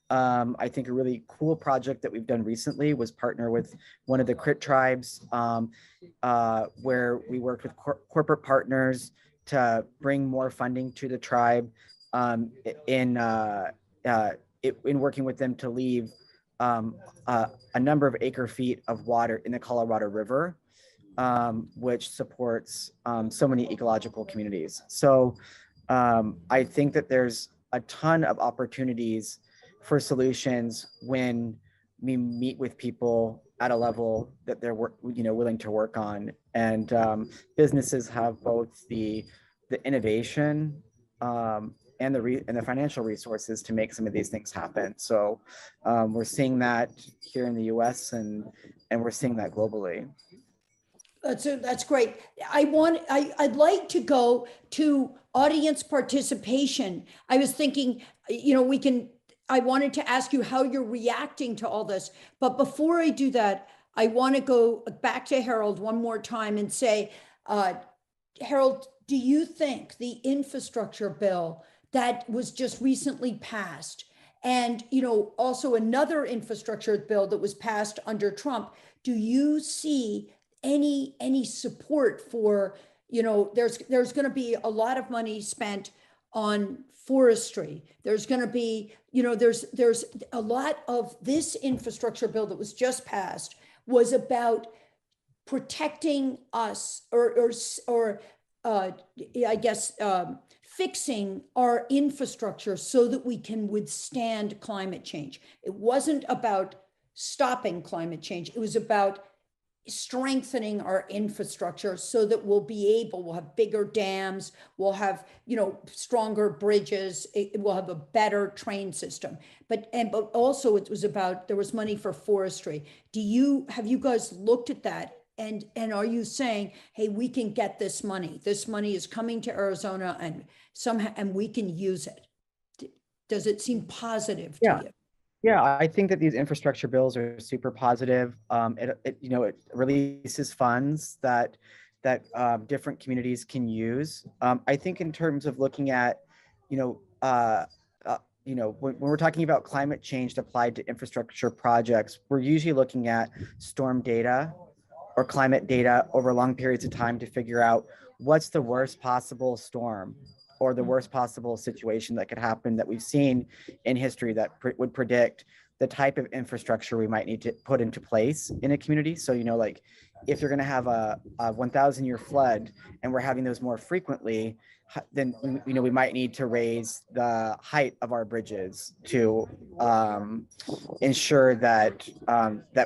Speaker 4: I think a really cool project that we've done recently was partner with one of the Crit tribes, where we worked with corporate partners to bring more funding to the tribe in working with them to leave a number of acre feet of water in the Colorado River, which supports so many ecological communities. So I think that there's a ton of opportunities for solutions when we meet with people at a level that they're willing to work on. And businesses have both the innovation and the financial resources to make some of these things happen. So we're seeing that here in the US and we're seeing that globally.
Speaker 3: That's great. I'd like to go to audience participation. I was thinking, I wanted to ask you how you're reacting to all this. But before I do that, I want to go back to Harold one more time and say, Harold, do you think the infrastructure bill that was just recently passed, and also another infrastructure bill that was passed under Trump, do you see any support for, there's going to be a lot of money spent on forestry. There's going to be, there's a lot of this infrastructure bill that was just passed was about protecting us or I guess fixing our infrastructure so that we can withstand climate change. It wasn't about stopping climate change. It was about strengthening our infrastructure so that we'll have bigger dams, we'll have, stronger bridges, we'll have a better train system. But also there was money for forestry. Have you guys looked at that? And are you saying, hey, we can get this money? This money is coming to Arizona and we can use it. Does it seem positive to you?
Speaker 4: Yeah, I think that these infrastructure bills are super positive. It releases funds that different communities can use. I think in terms of looking at, when we're talking about climate change applied to infrastructure projects, we're usually looking at storm data or climate data over long periods of time to figure out what's the worst possible storm or the worst possible situation that could happen that we've seen in history that would predict the type of infrastructure we might need to put into place in a community. So, like if you're going to have a 1,000-year flood and we're having those more frequently, then, we might need to raise the height of our bridges to ensure that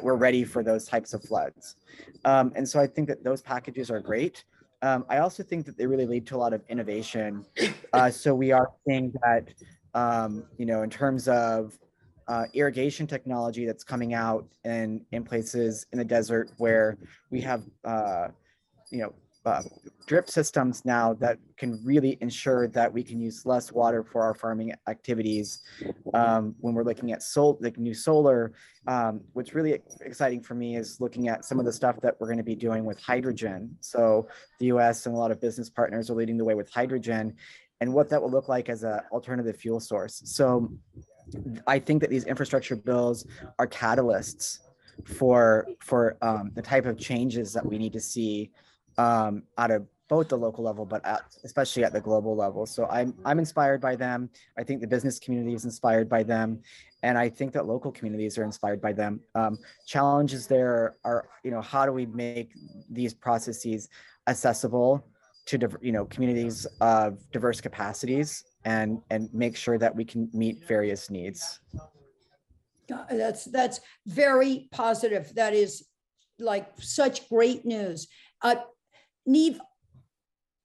Speaker 4: we're ready for those types of floods. And so I think that those packages are great. I also think that they really lead to a lot of innovation. So we are seeing that, in terms of irrigation technology that's coming out in places in the desert where we have, drip systems now that can really ensure that we can use less water for our farming activities. When we're looking at new solar, what's really exciting for me is looking at some of the stuff that we're going to be doing with hydrogen. So the US and a lot of business partners are leading the way with hydrogen and what that will look like as an alternative fuel source. So I think that these infrastructure bills are catalysts for the type of changes that we need to see out of both the local level, but especially at the global level. So I'm inspired by them. I think the business community is inspired by them. And I think that local communities are inspired by them. Challenges there are, how do we make these processes accessible to, communities of diverse capacities and make sure that we can meet various needs.
Speaker 3: That's very positive. That is like such great news. Neve,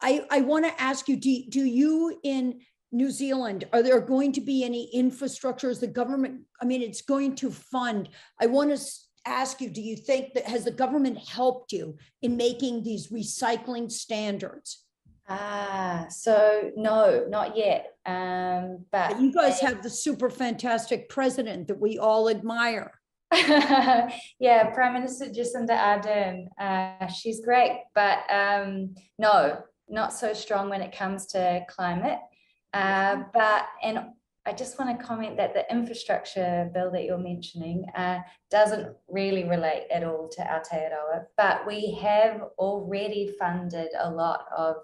Speaker 3: I want to ask you, do you in New Zealand, are there going to be any infrastructures the government, it's going to fund? I want to ask you, do you think that has the government helped you in making these recycling standards?
Speaker 6: So no, not yet. But
Speaker 3: you guys have the super fantastic president that we all admire.
Speaker 6: Yeah, Prime Minister Jacinda Ardern, she's great, but no, not so strong when it comes to climate. And I just want to comment that the infrastructure bill that you're mentioning doesn't really relate at all to Aotearoa, but we have already funded a lot of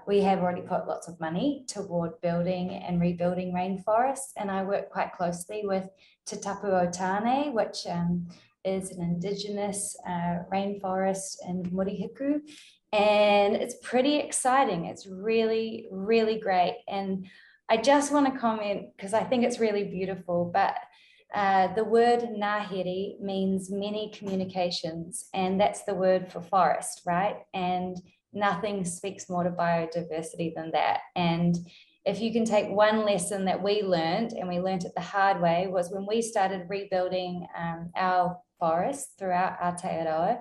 Speaker 6: we have already put lots of money toward building and rebuilding rainforests, and I work quite closely with Te Tapu o Tāne, which is an indigenous rainforest in Murihiku, and it's pretty exciting. It's really, really great. And I just want to comment, because I think it's really beautiful, but the word ngāhere means many communications, and that's the word for forest, right? And nothing speaks more to biodiversity than that. And if you can take one lesson that we learned, and we learned it the hard way, was when we started rebuilding our forests throughout Aotearoa.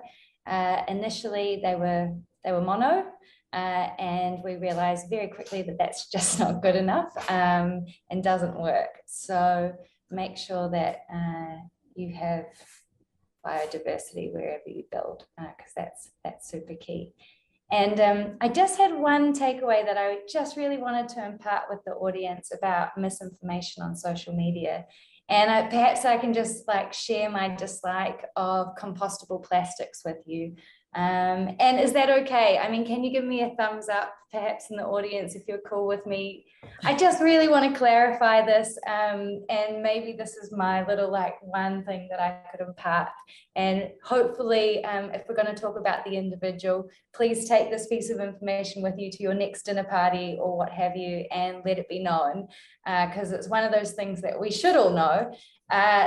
Speaker 6: Initially, they were mono, and we realized very quickly that that's just not good enough and doesn't work. So make sure that you have biodiversity wherever you build, because that's super key. And I just had one takeaway that I just really wanted to impart with the audience about misinformation on social media. And perhaps I can just share my dislike of compostable plastics with you. And is that okay? Can you give me a thumbs up, perhaps in the audience, if you're cool with me? I just really want to clarify this, and maybe this is my little one thing that I could impart. And hopefully, if we're going to talk about the individual, please take this piece of information with you to your next dinner party or what have you, and let it be known, because it's one of those things that we should all know.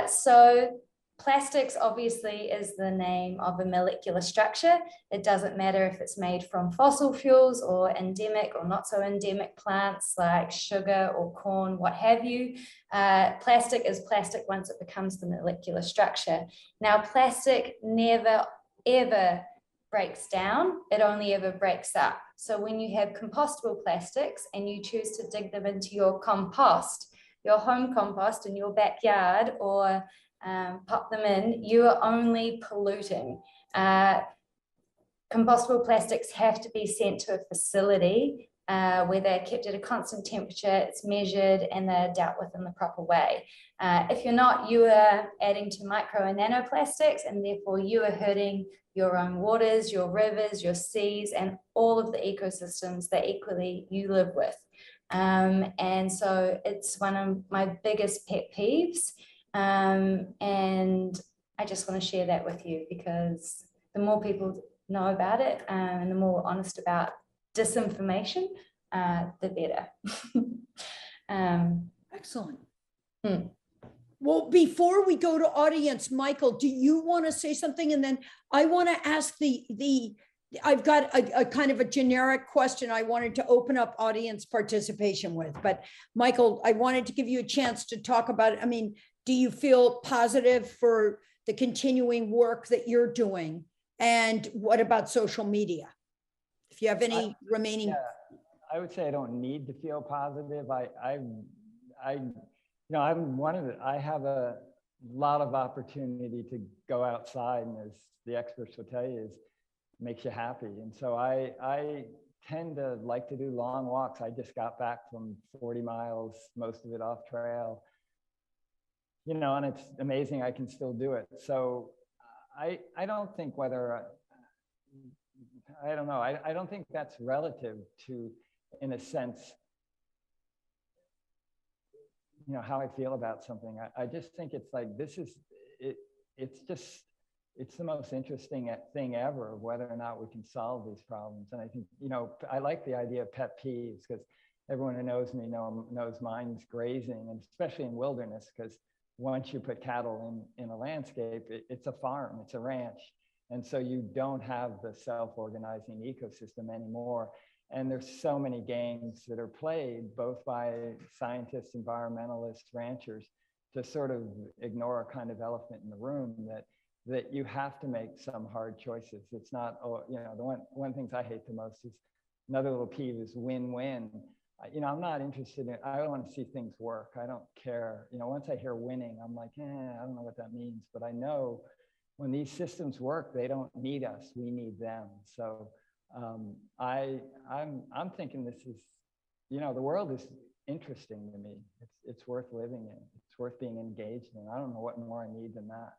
Speaker 6: So Plastics obviously is the name of a molecular structure. It doesn't matter if it's made from fossil fuels or endemic or not so endemic plants like sugar or corn, what have you. Plastic is plastic once it becomes the molecular structure. Now, plastic never, ever breaks down. It only ever breaks up. So when you have compostable plastics and you choose to dig them into your compost, your home compost in your backyard, or pop them in, you are only polluting. Compostable plastics have to be sent to a facility where they're kept at a constant temperature, it's measured, and they're dealt with in the proper way. If you're not, you are adding to micro and nanoplastics, and therefore you are hurting your own waters, your rivers, your seas, and all of the ecosystems that equally you live with. And so it's one of my biggest pet peeves. And I just want to share that with you, because the more people know about it and the more we're honest about disinformation, the better.
Speaker 3: Excellent. Well, before we go to audience, Michael, do you want to say something? And then I want to ask I've got a kind of a generic question I wanted to open up audience participation with, but Michael, I wanted to give you a chance to talk about it. I mean, do you feel positive for the continuing work that you're doing? And what about social media? If you have any remaining.
Speaker 1: Yeah, I would say I don't need to feel positive. I have a lot of opportunity to go outside, and as the experts will tell you, it makes you happy. And so I tend to like to do long walks. I just got back from 40 miles, most of it off trail. And it's amazing I can still do it. So I don't think I don't think that's relative to, in a sense, how I feel about something. I just think it's like, it's the most interesting thing ever, of whether or not we can solve these problems. And I think, I like the idea of pet peeves, because everyone who knows me knows mine's grazing, and especially in wilderness, because once you put cattle in a landscape, it's a farm, it's a ranch. And so you don't have the self-organizing ecosystem anymore. And there's so many games that are played, both by scientists, environmentalists, ranchers, to sort of ignore a kind of elephant in the room, that you have to make some hard choices. It's not, the one things I hate the most is, another little peeve is win-win. I'm not interested in, I don't want to see things work. I don't care. Once I hear winning, I'm like, I don't know what that means. But I know when these systems work, they don't need us, we need them. So I'm thinking this is, the world is interesting to me. It's worth living in. It's worth being engaged in. I don't know what more I need than that.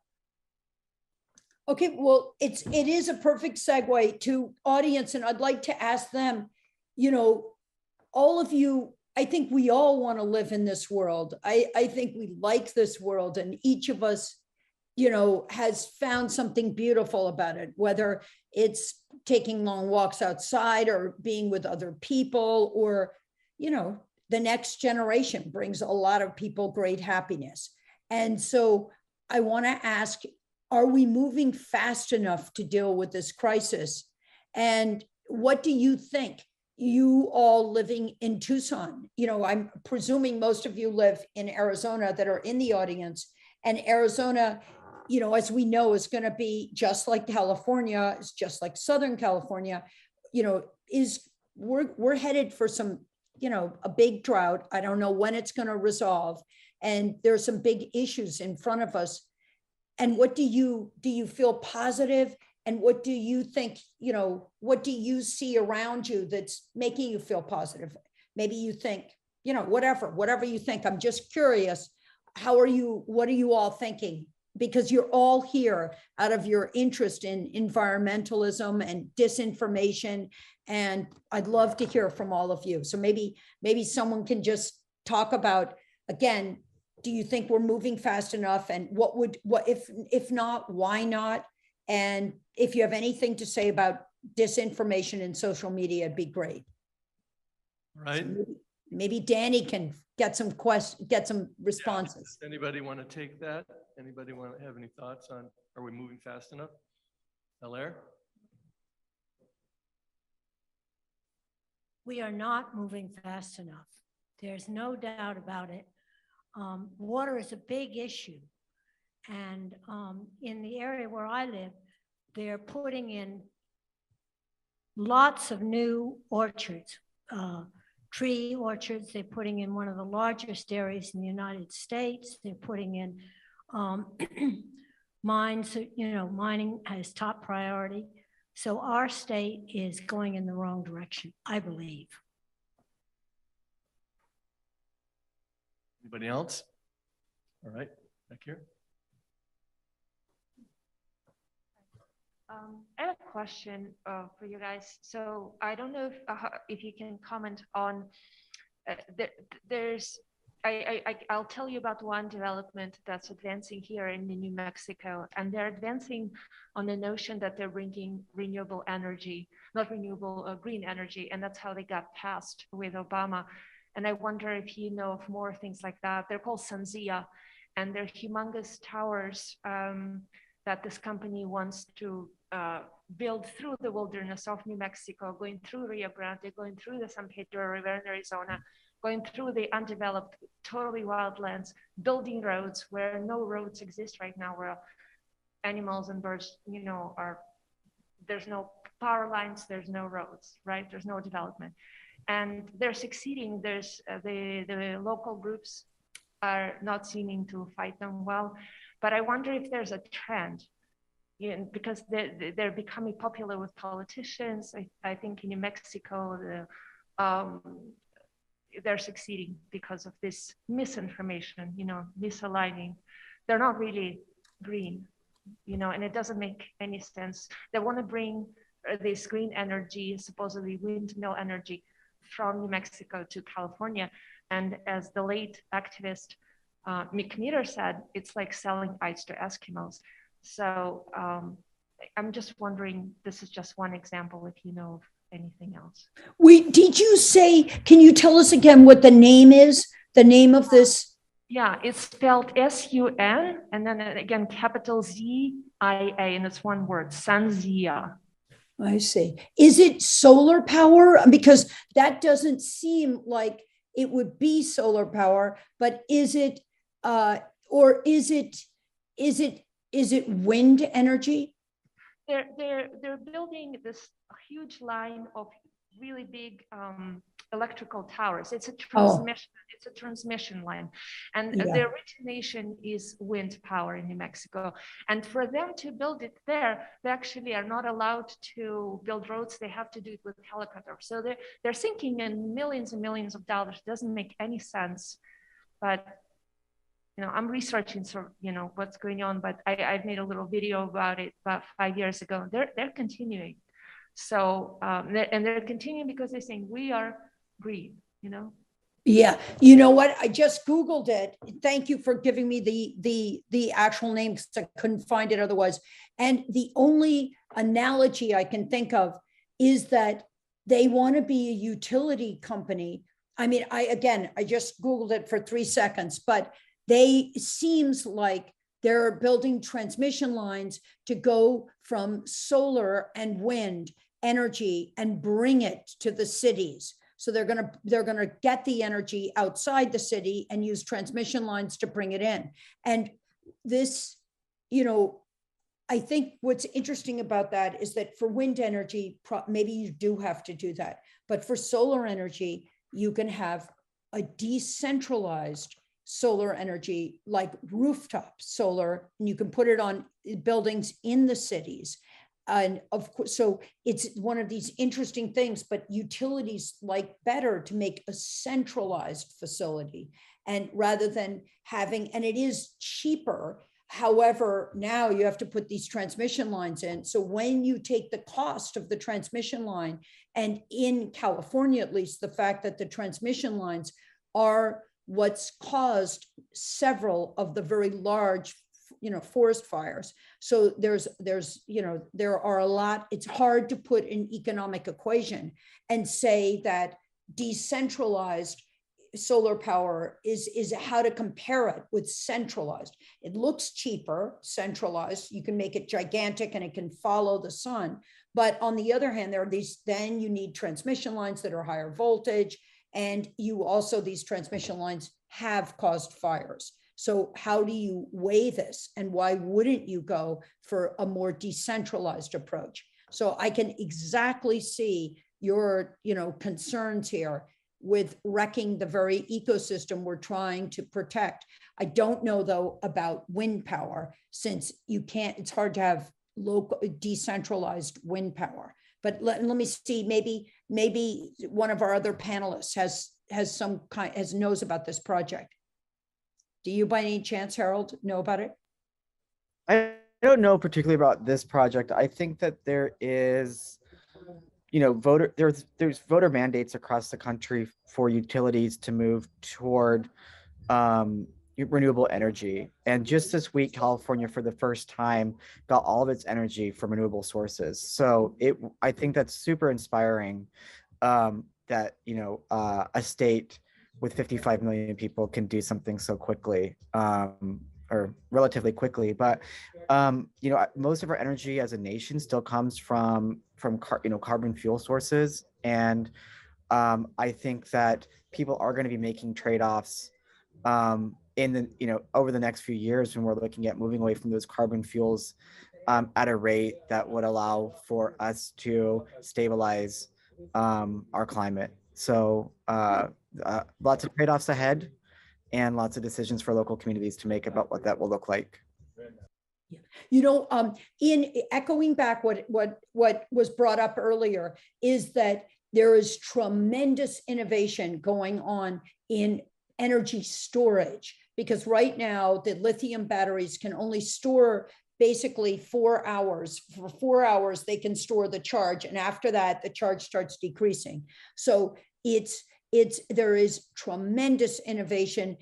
Speaker 3: Okay, well, it is a perfect segue to audience, and I'd like to ask them, all of you, I think we all want to live in this world. I think we like this world, and each of us, has found something beautiful about it, whether it's taking long walks outside or being with other people, or, the next generation brings a lot of people great happiness. And so I want to ask, are we moving fast enough to deal with this crisis? And what do you think? You all living in Tucson, I'm presuming most of you live in Arizona that are in the audience, and Arizona, as we know, is going to be just like California, it's just like Southern California, we're headed for some, a big drought. I don't know when it's going to resolve. And there's some big issues in front of us. And what do you feel positive? And what do you think, what do you see around you that's making you feel positive? Maybe you think, whatever you think. I'm just curious, what are you all thinking? Because you're all here out of your interest in environmentalism and disinformation. And I'd love to hear from all of you. So maybe someone can just talk about, again, do you think we're moving fast enough? And what if not, why not? And if you have anything to say about disinformation in social media, it'd be great.
Speaker 5: Right.
Speaker 3: So maybe Danny can get some responses.
Speaker 5: Does anybody want to take that? Anybody want to have any thoughts on, are we moving fast enough? Hilaire?
Speaker 7: We are not moving fast enough. There's no doubt about it. Water is a big issue. And in the area where I live, they're putting in lots of new orchards, tree orchards. They're putting in one of the largest areas in the United States. They're putting in mines, mining has top priority. So our state is going in the wrong direction, I believe.
Speaker 5: Anybody else? All right, back here.
Speaker 8: I have a question for you guys. So I don't know if you can comment on, I'll tell you about one development that's advancing here in New Mexico, and they're advancing on the notion that they're bringing renewable energy, not renewable, green energy, and that's how they got passed with Obama. And I wonder if you know of more things like that. They're called SunZia, and they're humongous towers that this company wants to build through the wilderness of New Mexico, going through Rio Grande, going through the San Pedro River in Arizona, going through the undeveloped, totally wildlands, building roads where no roads exist right now, where animals and birds, there's no power lines, there's no roads, right? There's no development. And they're succeeding. There's the local groups are not seeming to fight them well. But I wonder if there's a trend, because they're becoming popular with politicians. I think in New Mexico, they're succeeding because of this misinformation, misaligning. They're not really green, and it doesn't make any sense. They want to bring this green energy, supposedly windmill energy, from New Mexico to California. And as the late activist Mick Meter said, it's like selling ice to Eskimos. So I'm just wondering, this is just one example, if you know of anything else.
Speaker 3: Did you say, can you tell us again what the name is? The name of this?
Speaker 8: Yeah, it's spelled S-U-N, and then again, capital Z-I-A, and it's one word, SunZia.
Speaker 3: I see. Is it solar power? Because that doesn't seem like it would be solar power, but is it, or is it wind energy?
Speaker 8: They're building this huge line of really big electrical towers. It's a transmission. It's a transmission line, and the origination is wind power in New Mexico. And for them to build it there, they actually are not allowed to build roads. They have to do it with helicopters. So they're sinking in millions and millions of dollars. It doesn't make any sense. But I'm researching what's going on. But I've made a little video about it about 5 years ago. They're continuing. So and they're continuing because they're saying we are green.
Speaker 3: Yeah, you know what? I just Googled it. Thank you for giving me the actual name, because I couldn't find it otherwise. And the only analogy I can think of is that they want to be a utility company. I mean, I just Googled it for 3 seconds, but seems like they're building transmission lines to go from solar and wind energy and bring it to the cities. So they're gonna get the energy outside the city and use transmission lines to bring it in. And this, I think what's interesting about that is that for wind energy, maybe you do have to do that. But for solar energy, you can have a decentralized solar energy, like rooftop solar, and you can put it on buildings in the cities. And of course, so it's one of these interesting things, but utilities like better to make a centralized facility, and rather than having, and it is cheaper. However, now you have to put these transmission lines in. So when you take the cost of the transmission line, and in California, at least, the fact that the transmission lines are what's caused several of the very large forest fires. So there are a lot. It's hard to put an economic equation and say that decentralized solar power is how to compare it with centralized. It looks cheaper, centralized. You can make it gigantic and it can follow the sun. But on the other hand, there are these, then you need transmission lines that are higher voltage. And you also, these transmission lines have caused fires. So how do you weigh this? And why wouldn't you go for a more decentralized approach? So I can exactly see your, concerns here with wrecking the very ecosystem we're trying to protect. I don't know though about wind power, since you can't, it's hard to have local decentralized wind power. But let me see, maybe one of our other panelists knows about this project. Do you by any chance, Harold, know about it?
Speaker 4: I don't know particularly about this project. I think that there is, there's voter mandates across the country for utilities to move toward renewable energy. And just this week, California, for the first time, got all of its energy from renewable sources. So I think that's super inspiring that, a state with 55 million people can do something so quickly, or relatively quickly. But, most of our energy as a nation still comes from carbon fuel sources. And I think that people are going to be making trade-offs over the next few years when we're looking at moving away from those carbon fuels at a rate that would allow for us to stabilize our climate. So lots of trade-offs ahead and lots of decisions for local communities to make about what that will look like.
Speaker 3: In echoing back what was brought up earlier, is that there is tremendous innovation going on in energy storage, because right now the lithium batteries can only store basically 4 hours. For 4 hours, they can store the charge. And after that, the charge starts decreasing. So there is tremendous innovation.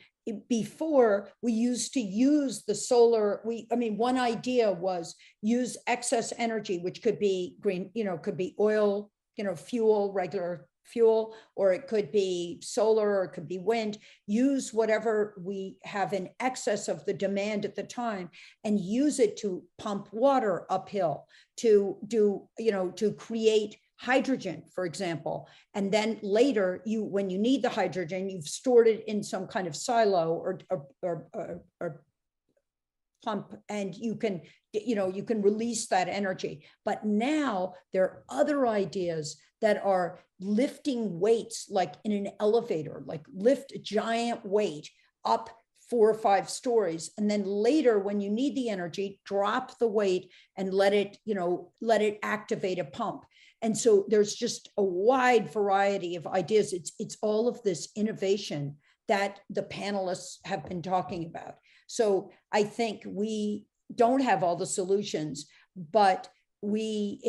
Speaker 3: Before, we used to use the solar, one idea was use excess energy, which could be green, could be oil, fuel, regular fuel, or it could be solar, or it could be wind. Use whatever we have in excess of the demand at the time and use it to pump water uphill, to create hydrogen, for example. And then later, when you need the hydrogen, you've stored it in some kind of silo or pump, and you can release that energy. But now there are other ideas that are lifting weights, like in an elevator, like lift a giant weight up 4 or 5 stories, and then later, when you need the energy, drop the weight and let it activate a pump. And so there's just a wide variety of ideas. It's all of this innovation that the panelists have been talking about. So I think we don't have all the solutions, but we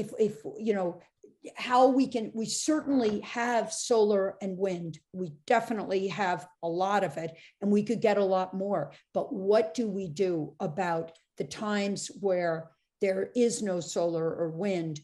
Speaker 3: certainly have solar and wind. We definitely have a lot of it, and we could get a lot more. But what do we do about the times where there is no solar or wind?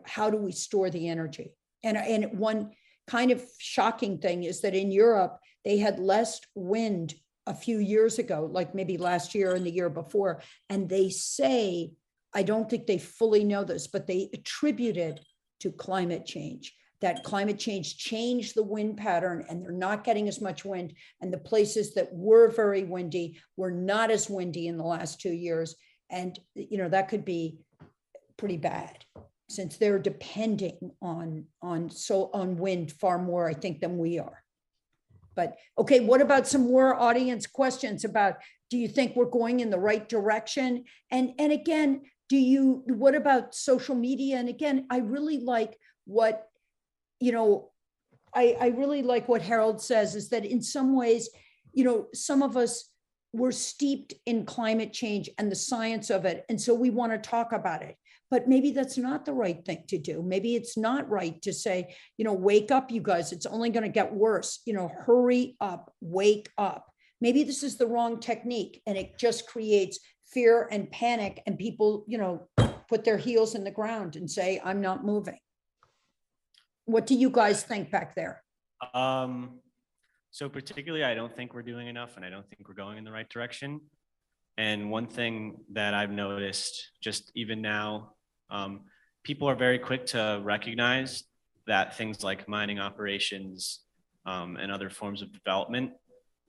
Speaker 3: How do we store the energy? And one kind of shocking thing is that in Europe, they had less wind a few years ago, like maybe last year and the year before. And they say, I don't think they fully know this, but they attribute it to climate change, that climate change changed the wind pattern and they're not getting as much wind. And the places that were very windy were not as windy in the last 2 years. And, that could be pretty bad, since they're depending on wind far more, I think, than we are. But okay, what about some more audience questions about, do you think we're going in the right direction? And again, what about social media? And again, I really like what, I really like what Harold says, is that in some ways, some of us were steeped in climate change and the science of it. And so we want to talk about it. But maybe that's not the right thing to do. Maybe it's not right to say, wake up, you guys, it's only going to get worse. Hurry up, wake up. Maybe this is the wrong technique and it just creates fear and panic, and people, put their heels in the ground and say, I'm not moving. What do you guys think back there?
Speaker 9: So particularly, I don't think we're doing enough, and I don't think we're going in the right direction. And one thing that I've noticed just even now, people are very quick to recognize that things like mining operations and other forms of development,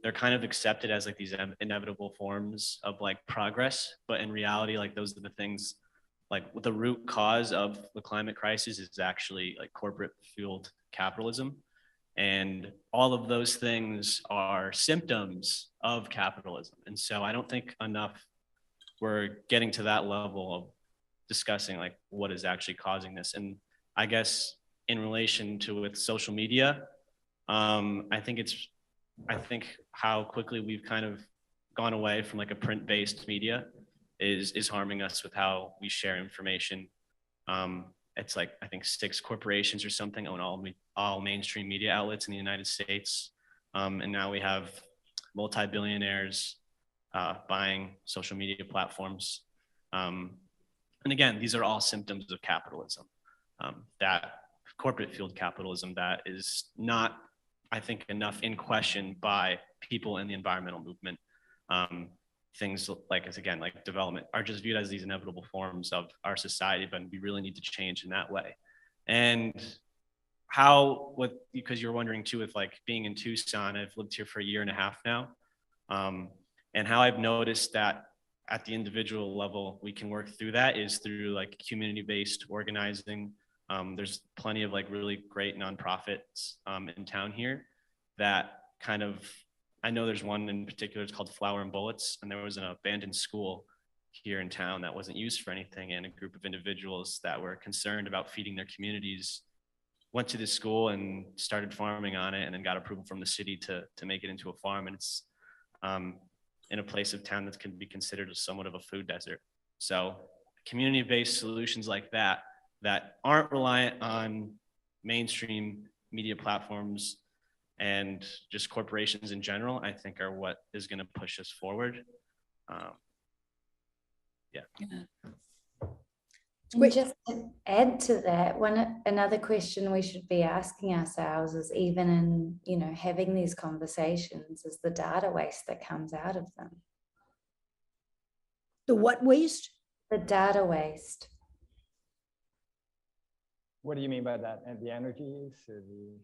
Speaker 9: they're kind of accepted as like these inevitable forms of like progress. But in reality, like those are the things, like the root cause of the climate crisis is actually like corporate fueled capitalism. And all of those things are symptoms of capitalism. And so I don't think enough we're getting to that level of discussing like what is actually causing this. And I guess in relation to with social media, I think how quickly we've kind of gone away from like a print-based media is harming us with how we share information. It's like, I think 6 corporations or something own all mainstream media outlets in the United States. And now we have multi-billionaires buying social media platforms. And again, these are all symptoms of capitalism, that corporate fueled capitalism that is not, I think, enough in question by people in the environmental movement. Things like, as again, like development are just viewed as these inevitable forms of our society, but we really need to change in that way. And how, because you're wondering too, with like being in Tucson, I've lived here for a year and a half now. And how I've noticed that at the individual level, we can work through that is through like community-based organizing. There's plenty of like really great nonprofits in town here that kind of, I know there's one in particular, it's called Flower and Bullets, and there was an abandoned school here in town that wasn't used for anything, and a group of individuals that were concerned about feeding their communities went to this school and started farming on it, and then got approval from the city to make it into a farm. And it's in a place of town that can be considered as somewhat of a food desert. So community-based solutions like that aren't reliant on mainstream media platforms and just corporations in general, I think are what is going to push us forward.
Speaker 6: And just to add to that, another question we should be asking ourselves is, even in, you know, having these conversations, is the data waste that comes out of them.
Speaker 3: The what waste?
Speaker 6: The data waste.
Speaker 1: What do you mean by that? And the energy use or the?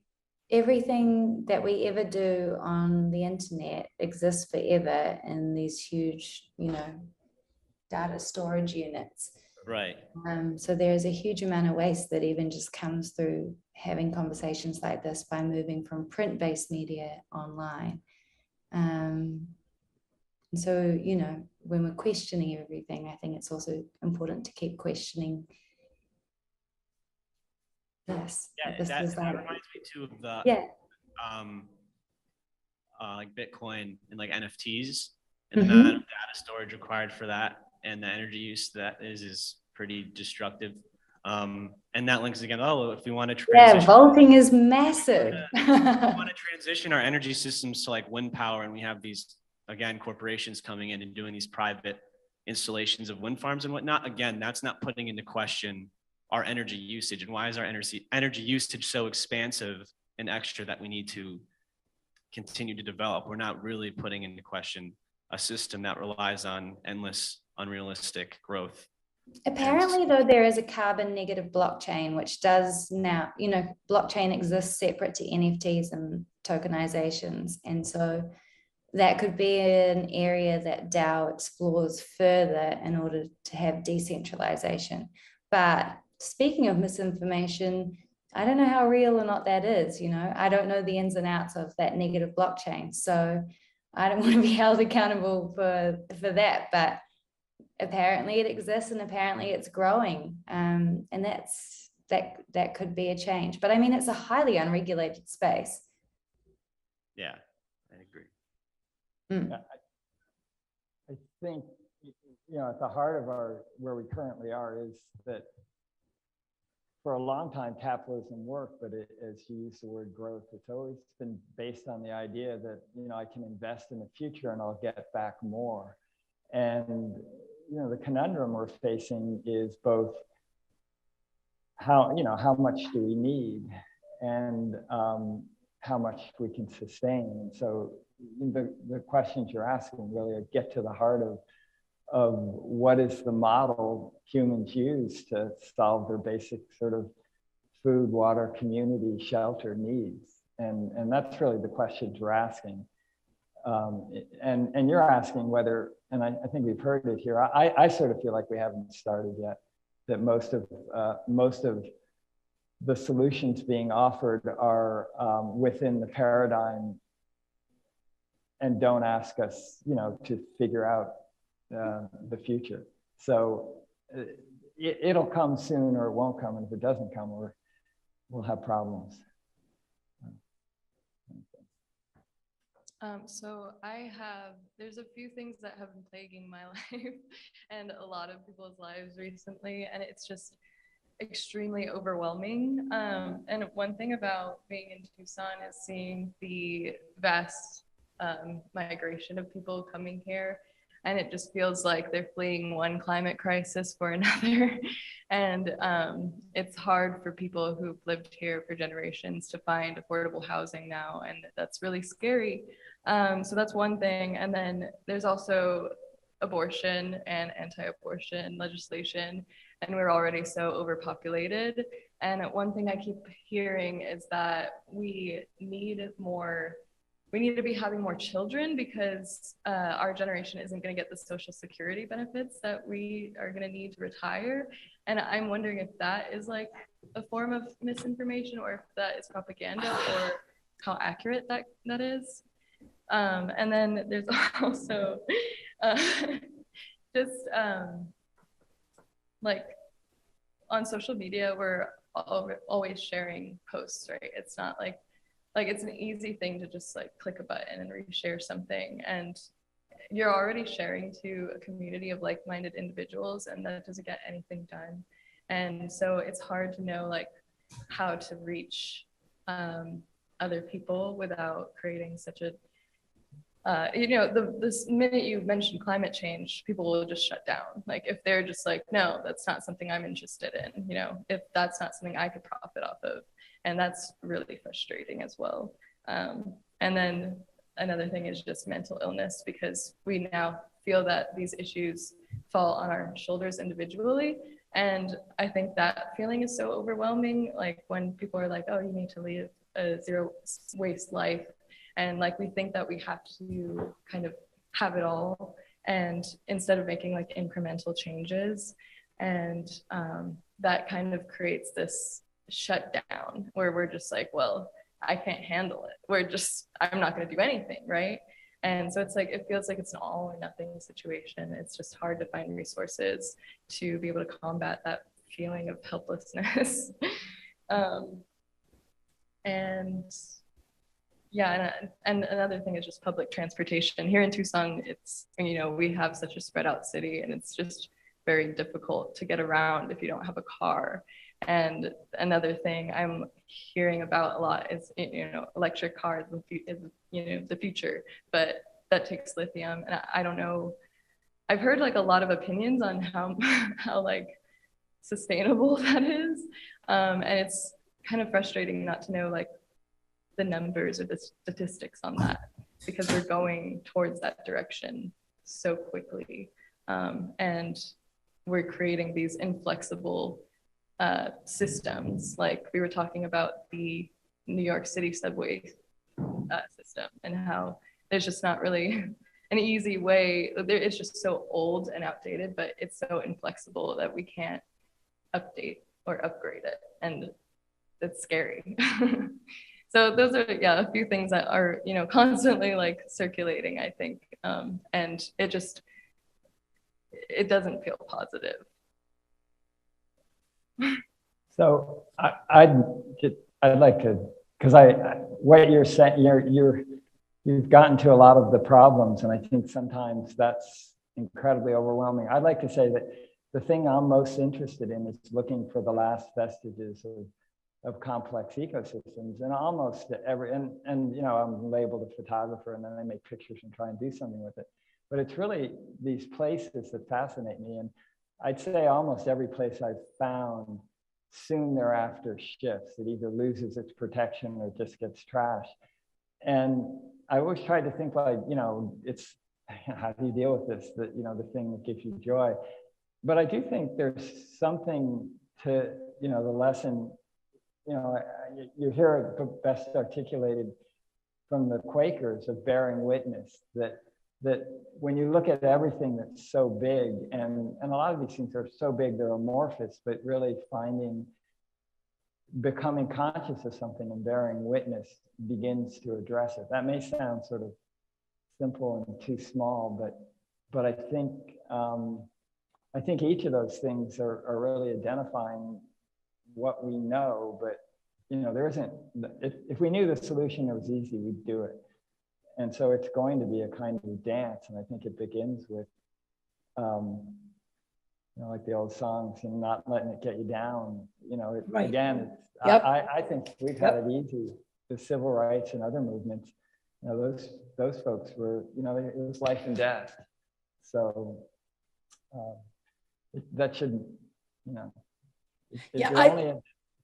Speaker 6: Everything that we ever do on the internet exists forever in these huge, you know, data storage units.
Speaker 9: Right.
Speaker 6: So there is a huge amount of waste that even just comes through having conversations like this by moving from print-based media online. And so, you know, when we're questioning everything, I think it's also important to keep questioning this.
Speaker 9: Yeah, that reminds me too of the like Bitcoin and like NFTs and the amount of data storage required for that, and the energy use that is pretty destructive. And that links again, if we want to transition.
Speaker 6: Yeah, vaulting is massive.
Speaker 9: We want to transition our energy systems to like wind power, and we have these, again, corporations coming in and doing these private installations of wind farms and whatnot. Again, that's not putting into question our energy usage. And why is our energy usage so expansive and extra that we need to continue to develop? We're not really putting into question a system that relies on endless, unrealistic growth.
Speaker 6: Apparently, though, there is a carbon negative blockchain, which does now, you know, blockchain exists separate to NFTs and tokenizations. And so that could be an area that DAO explores further in order to have decentralization. But speaking of misinformation, I don't know how real or not that is. You know, I don't know the ins and outs of that negative blockchain. So I don't want to be held accountable for that. But apparently it exists, and apparently it's growing. And that could be a change. But I mean, it's a highly unregulated space.
Speaker 9: Yeah, I agree.
Speaker 1: I think, you know, at the heart of where we currently are is that for a long time, capitalism worked, but as you use the word growth, it's always been based on the idea that, you know, I can invest in the future and I'll get back more. And, you know, the conundrum we're facing is both how much do we need? And how much we can sustain. And so the questions you're asking really get to the heart of what is the model humans use to solve their basic sort of food, water, community, shelter needs. And that's really the questions we're asking. And you're asking whether, and I think we've heard it here, I sort of feel like we haven't started yet, that most of the solutions being offered are within the paradigm and don't ask us, to figure out the future. So it'll come soon or it won't come. And if it doesn't come, we'll have problems.
Speaker 10: So there's a few things that have been plaguing my life and a lot of people's lives recently, and it's just extremely overwhelming. And one thing about being in Tucson is seeing the vast migration of people coming here. And it just feels like they're fleeing one climate crisis for another. And it's hard for people who've lived here for generations to find affordable housing now. And that's really scary. So that's one thing. And then there's also abortion and anti-abortion legislation. And we're already so overpopulated. And one thing I keep hearing is that we need to be having more children because our generation isn't going to get the Social Security benefits that we are going to need to retire. And I'm wondering if that is like a form of misinformation or if that is propaganda or how accurate that is. And then there's also just like on social media, we're always sharing posts, right? It's not like it's an easy thing to just like click a button and reshare something. And you're already sharing to a community of like-minded individuals and that doesn't get anything done. And so it's hard to know like how to reach other people without creating such a, this minute you mentioned climate change, people will just shut down. Like if they're just like, no, that's not something I'm interested in, if that's not something I could profit off of. And that's really frustrating as well. And then another thing is just mental illness, because we now feel that these issues fall on our shoulders individually. And I think that feeling is so overwhelming. Like when people are like, oh, you need to live a zero waste life. And like, we think that we have to kind of have it all. And instead of making like incremental changes, and that kind of creates this shutdown where we're just like, well, I can't handle it. I'm not going to do anything, right? And so it's like, it feels like it's an all or nothing situation. It's just hard to find resources to be able to combat that feeling of helplessness. And yeah, and another thing is just public transportation. Here in Tucson, it's, we have such a spread out city and it's just very difficult to get around if you don't have a car. And another thing I'm hearing about a lot is, electric cars is, the future, but that takes lithium. And I don't know, I've heard like a lot of opinions on how like sustainable that is. And it's kind of frustrating not to know like the numbers or the statistics on that, because we're going towards that direction so quickly. And we're creating these inflexible systems. Like we were talking about the New York City subway system and how there's just not really an easy way. It's just so old and outdated, but it's so inflexible that we can't update or upgrade it. And it's scary. So those are, a few things that are, constantly like circulating, I think. And it doesn't feel positive.
Speaker 1: So I'd like to, because what you're saying, you've gotten to a lot of the problems, and I think sometimes that's incredibly overwhelming. I'd like to say that the thing I'm most interested in is looking for the last vestiges of complex ecosystems, and almost every, and I'm labeled a photographer, and then I make pictures and try and do something with it. But it's really these places that fascinate me, and I'd say almost every place I've found soon thereafter shifts. It either loses its protection or just gets trashed. And I always try to think like, it's how do you deal with this? That, the thing that gives you joy. But I do think there's something to, the lesson, you hear it best articulated from the Quakers of bearing witness, that when you look at everything that's so big, and a lot of these things are so big, they're amorphous, but really becoming conscious of something and bearing witness begins to address it. That may sound sort of simple and too small, but I think each of those things are really identifying what we know, but there isn't, if we knew the solution, it was easy, we'd do it. And so it's going to be a kind of dance. And I think it begins with, like the old songs, not letting it get you down.
Speaker 3: Right.
Speaker 1: Again,
Speaker 3: Yep.
Speaker 1: I think we've had it easy. The civil rights and other movements, those folks were, it was life and death. So that shouldn't, you're only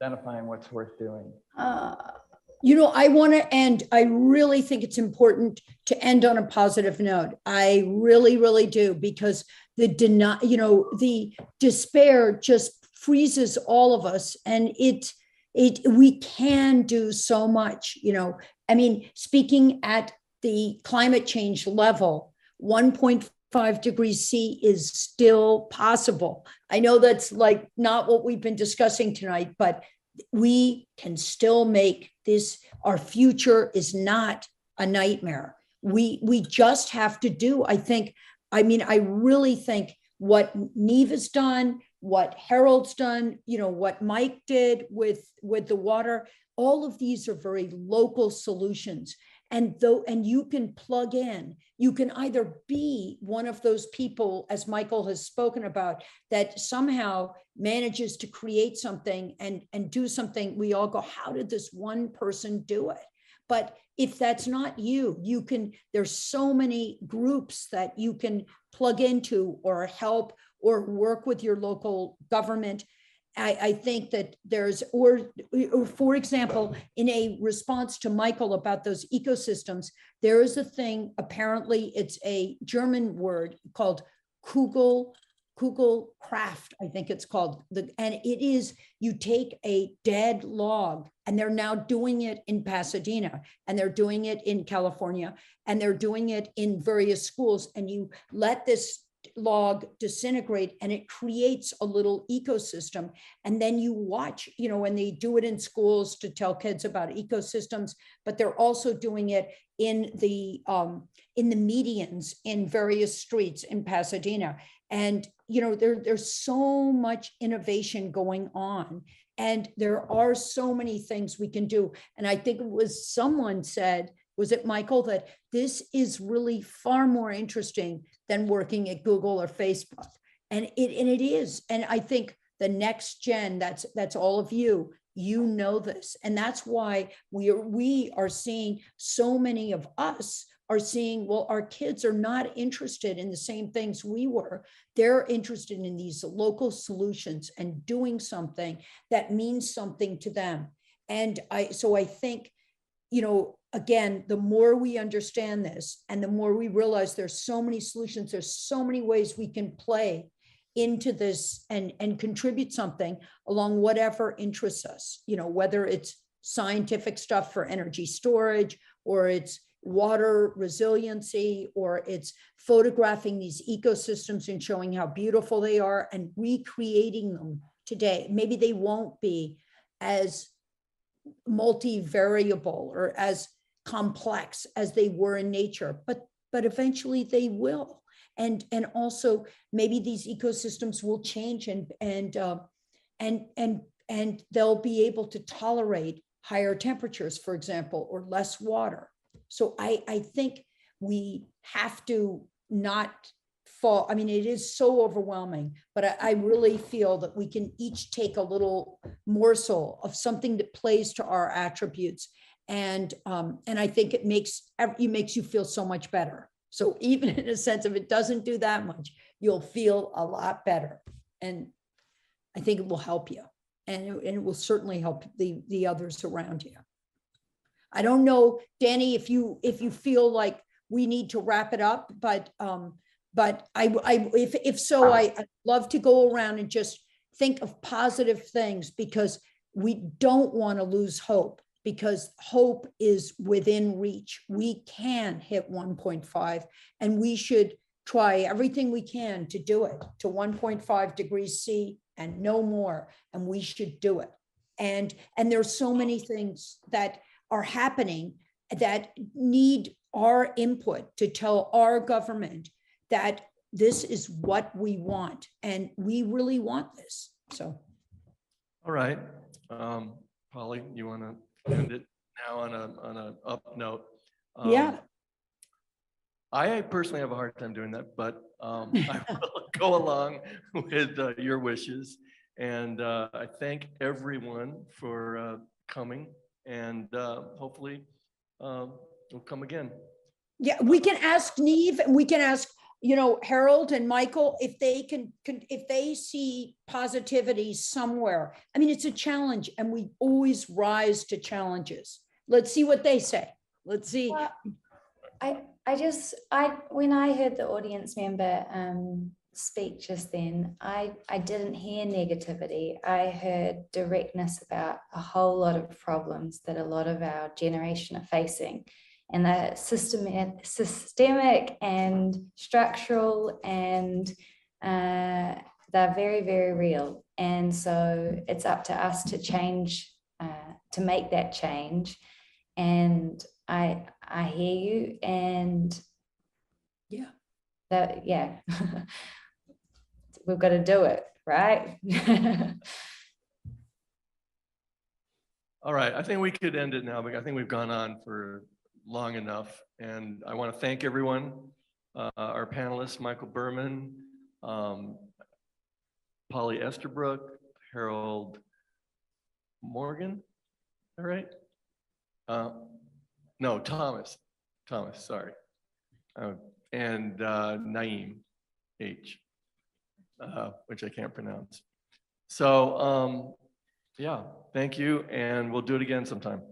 Speaker 1: identifying what's worth doing.
Speaker 3: I want to end. I really think it's important to end on a positive note. I really, really do, because the despair just freezes all of us, and we can do so much. Speaking at the climate change level, 1.5 degrees C is still possible. I know that's like not what we've been discussing tonight, but we can still make this. Our future is not a nightmare. We just have to do, I really think what Neve has done, what Harold's done, what Mike did with the water, all of these are very local solutions. And you can plug in, you can either be one of those people, as Michael has spoken about, that somehow manages to create something and do something. We all go, how did this one person do it? But if that's not you there's so many groups that you can plug into or help or work with your local government. I think that or for example, in a response to Michael about those ecosystems, there is a thing, apparently it's a German word called Kugelkraft, I think it's called. And it is, you take a dead log, and they're now doing it in Pasadena, and they're doing it in California, and they're doing it in various schools, and you let this log disintegrate and it creates a little ecosystem. And then you watch, when they do it in schools to tell kids about ecosystems, but they're also doing it in the medians in various streets in Pasadena. And there's so much innovation going on, and there are so many things we can do. And I think it was someone said, was it Michael, that this is really far more interesting than working at Google or Facebook. And it is. And I think the next gen, that's all of you, know this. And that's why we are seeing, so many of us are seeing, well, our kids are not interested in the same things we were. They're interested in these local solutions and doing something that means something to them. And so I think, again, the more we understand this and the more we realize there's so many solutions, there's so many ways we can play into this and contribute something along whatever interests us, whether it's scientific stuff for energy storage, or it's water resiliency, or it's photographing these ecosystems and showing how beautiful they are and recreating them today. Maybe they won't be as multivariable or as complex as they were in nature, but eventually they will. And also maybe these ecosystems will change and they'll be able to tolerate higher temperatures, for example, or less water. So I think we have to not fall. I mean, it is so overwhelming, but I really feel that we can each take a little morsel of something that plays to our attributes. And I think it makes you feel so much better. So even in a sense, if it doesn't do that much, you'll feel a lot better. And I think it will help you. and it will certainly help the others around you. I don't know, Danny, if you feel like we need to wrap it up, but if so, I'd love to go around and just think of positive things, because we don't want to lose hope, because hope is within reach. We can hit 1.5, and we should try everything we can to do it to 1.5 degrees C and no more. And we should do it. And there's so many things that are happening that need our input to tell our government that this is what we want, and we really want this. So,
Speaker 5: All right, Polly, you want to end it now on a up note?
Speaker 3: yeah.
Speaker 5: I personally have a hard time doing that, but I will go along with your wishes. And I thank everyone for coming, and hopefully we'll come again.
Speaker 3: Yeah, we can ask Neve, and we can ask, Harold and Michael, if they can if they see positivity somewhere. I mean, it's a challenge, and we always rise to challenges. Let's see what they say. Let's see.
Speaker 6: Well, when I heard the audience member speak just then, I didn't hear negativity. I heard directness about a whole lot of problems that a lot of our generation are facing, and they're systemic and structural, and they're very, very real. And so it's up to us to change, to make that change. And I hear you, and yeah, we've got to do it, right?
Speaker 5: All right, I think we could end it now, because I think we've gone on for long enough. And I want to thank everyone, our panelists, Michael Berman, Polly Esterbrook, Harold Morgan, all right? No, Thomas, sorry. And Naeem H, which I can't pronounce. So yeah, thank you, and we'll do it again sometime.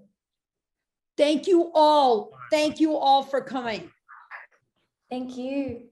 Speaker 3: Thank you all. Thank you all for coming.
Speaker 6: Thank you.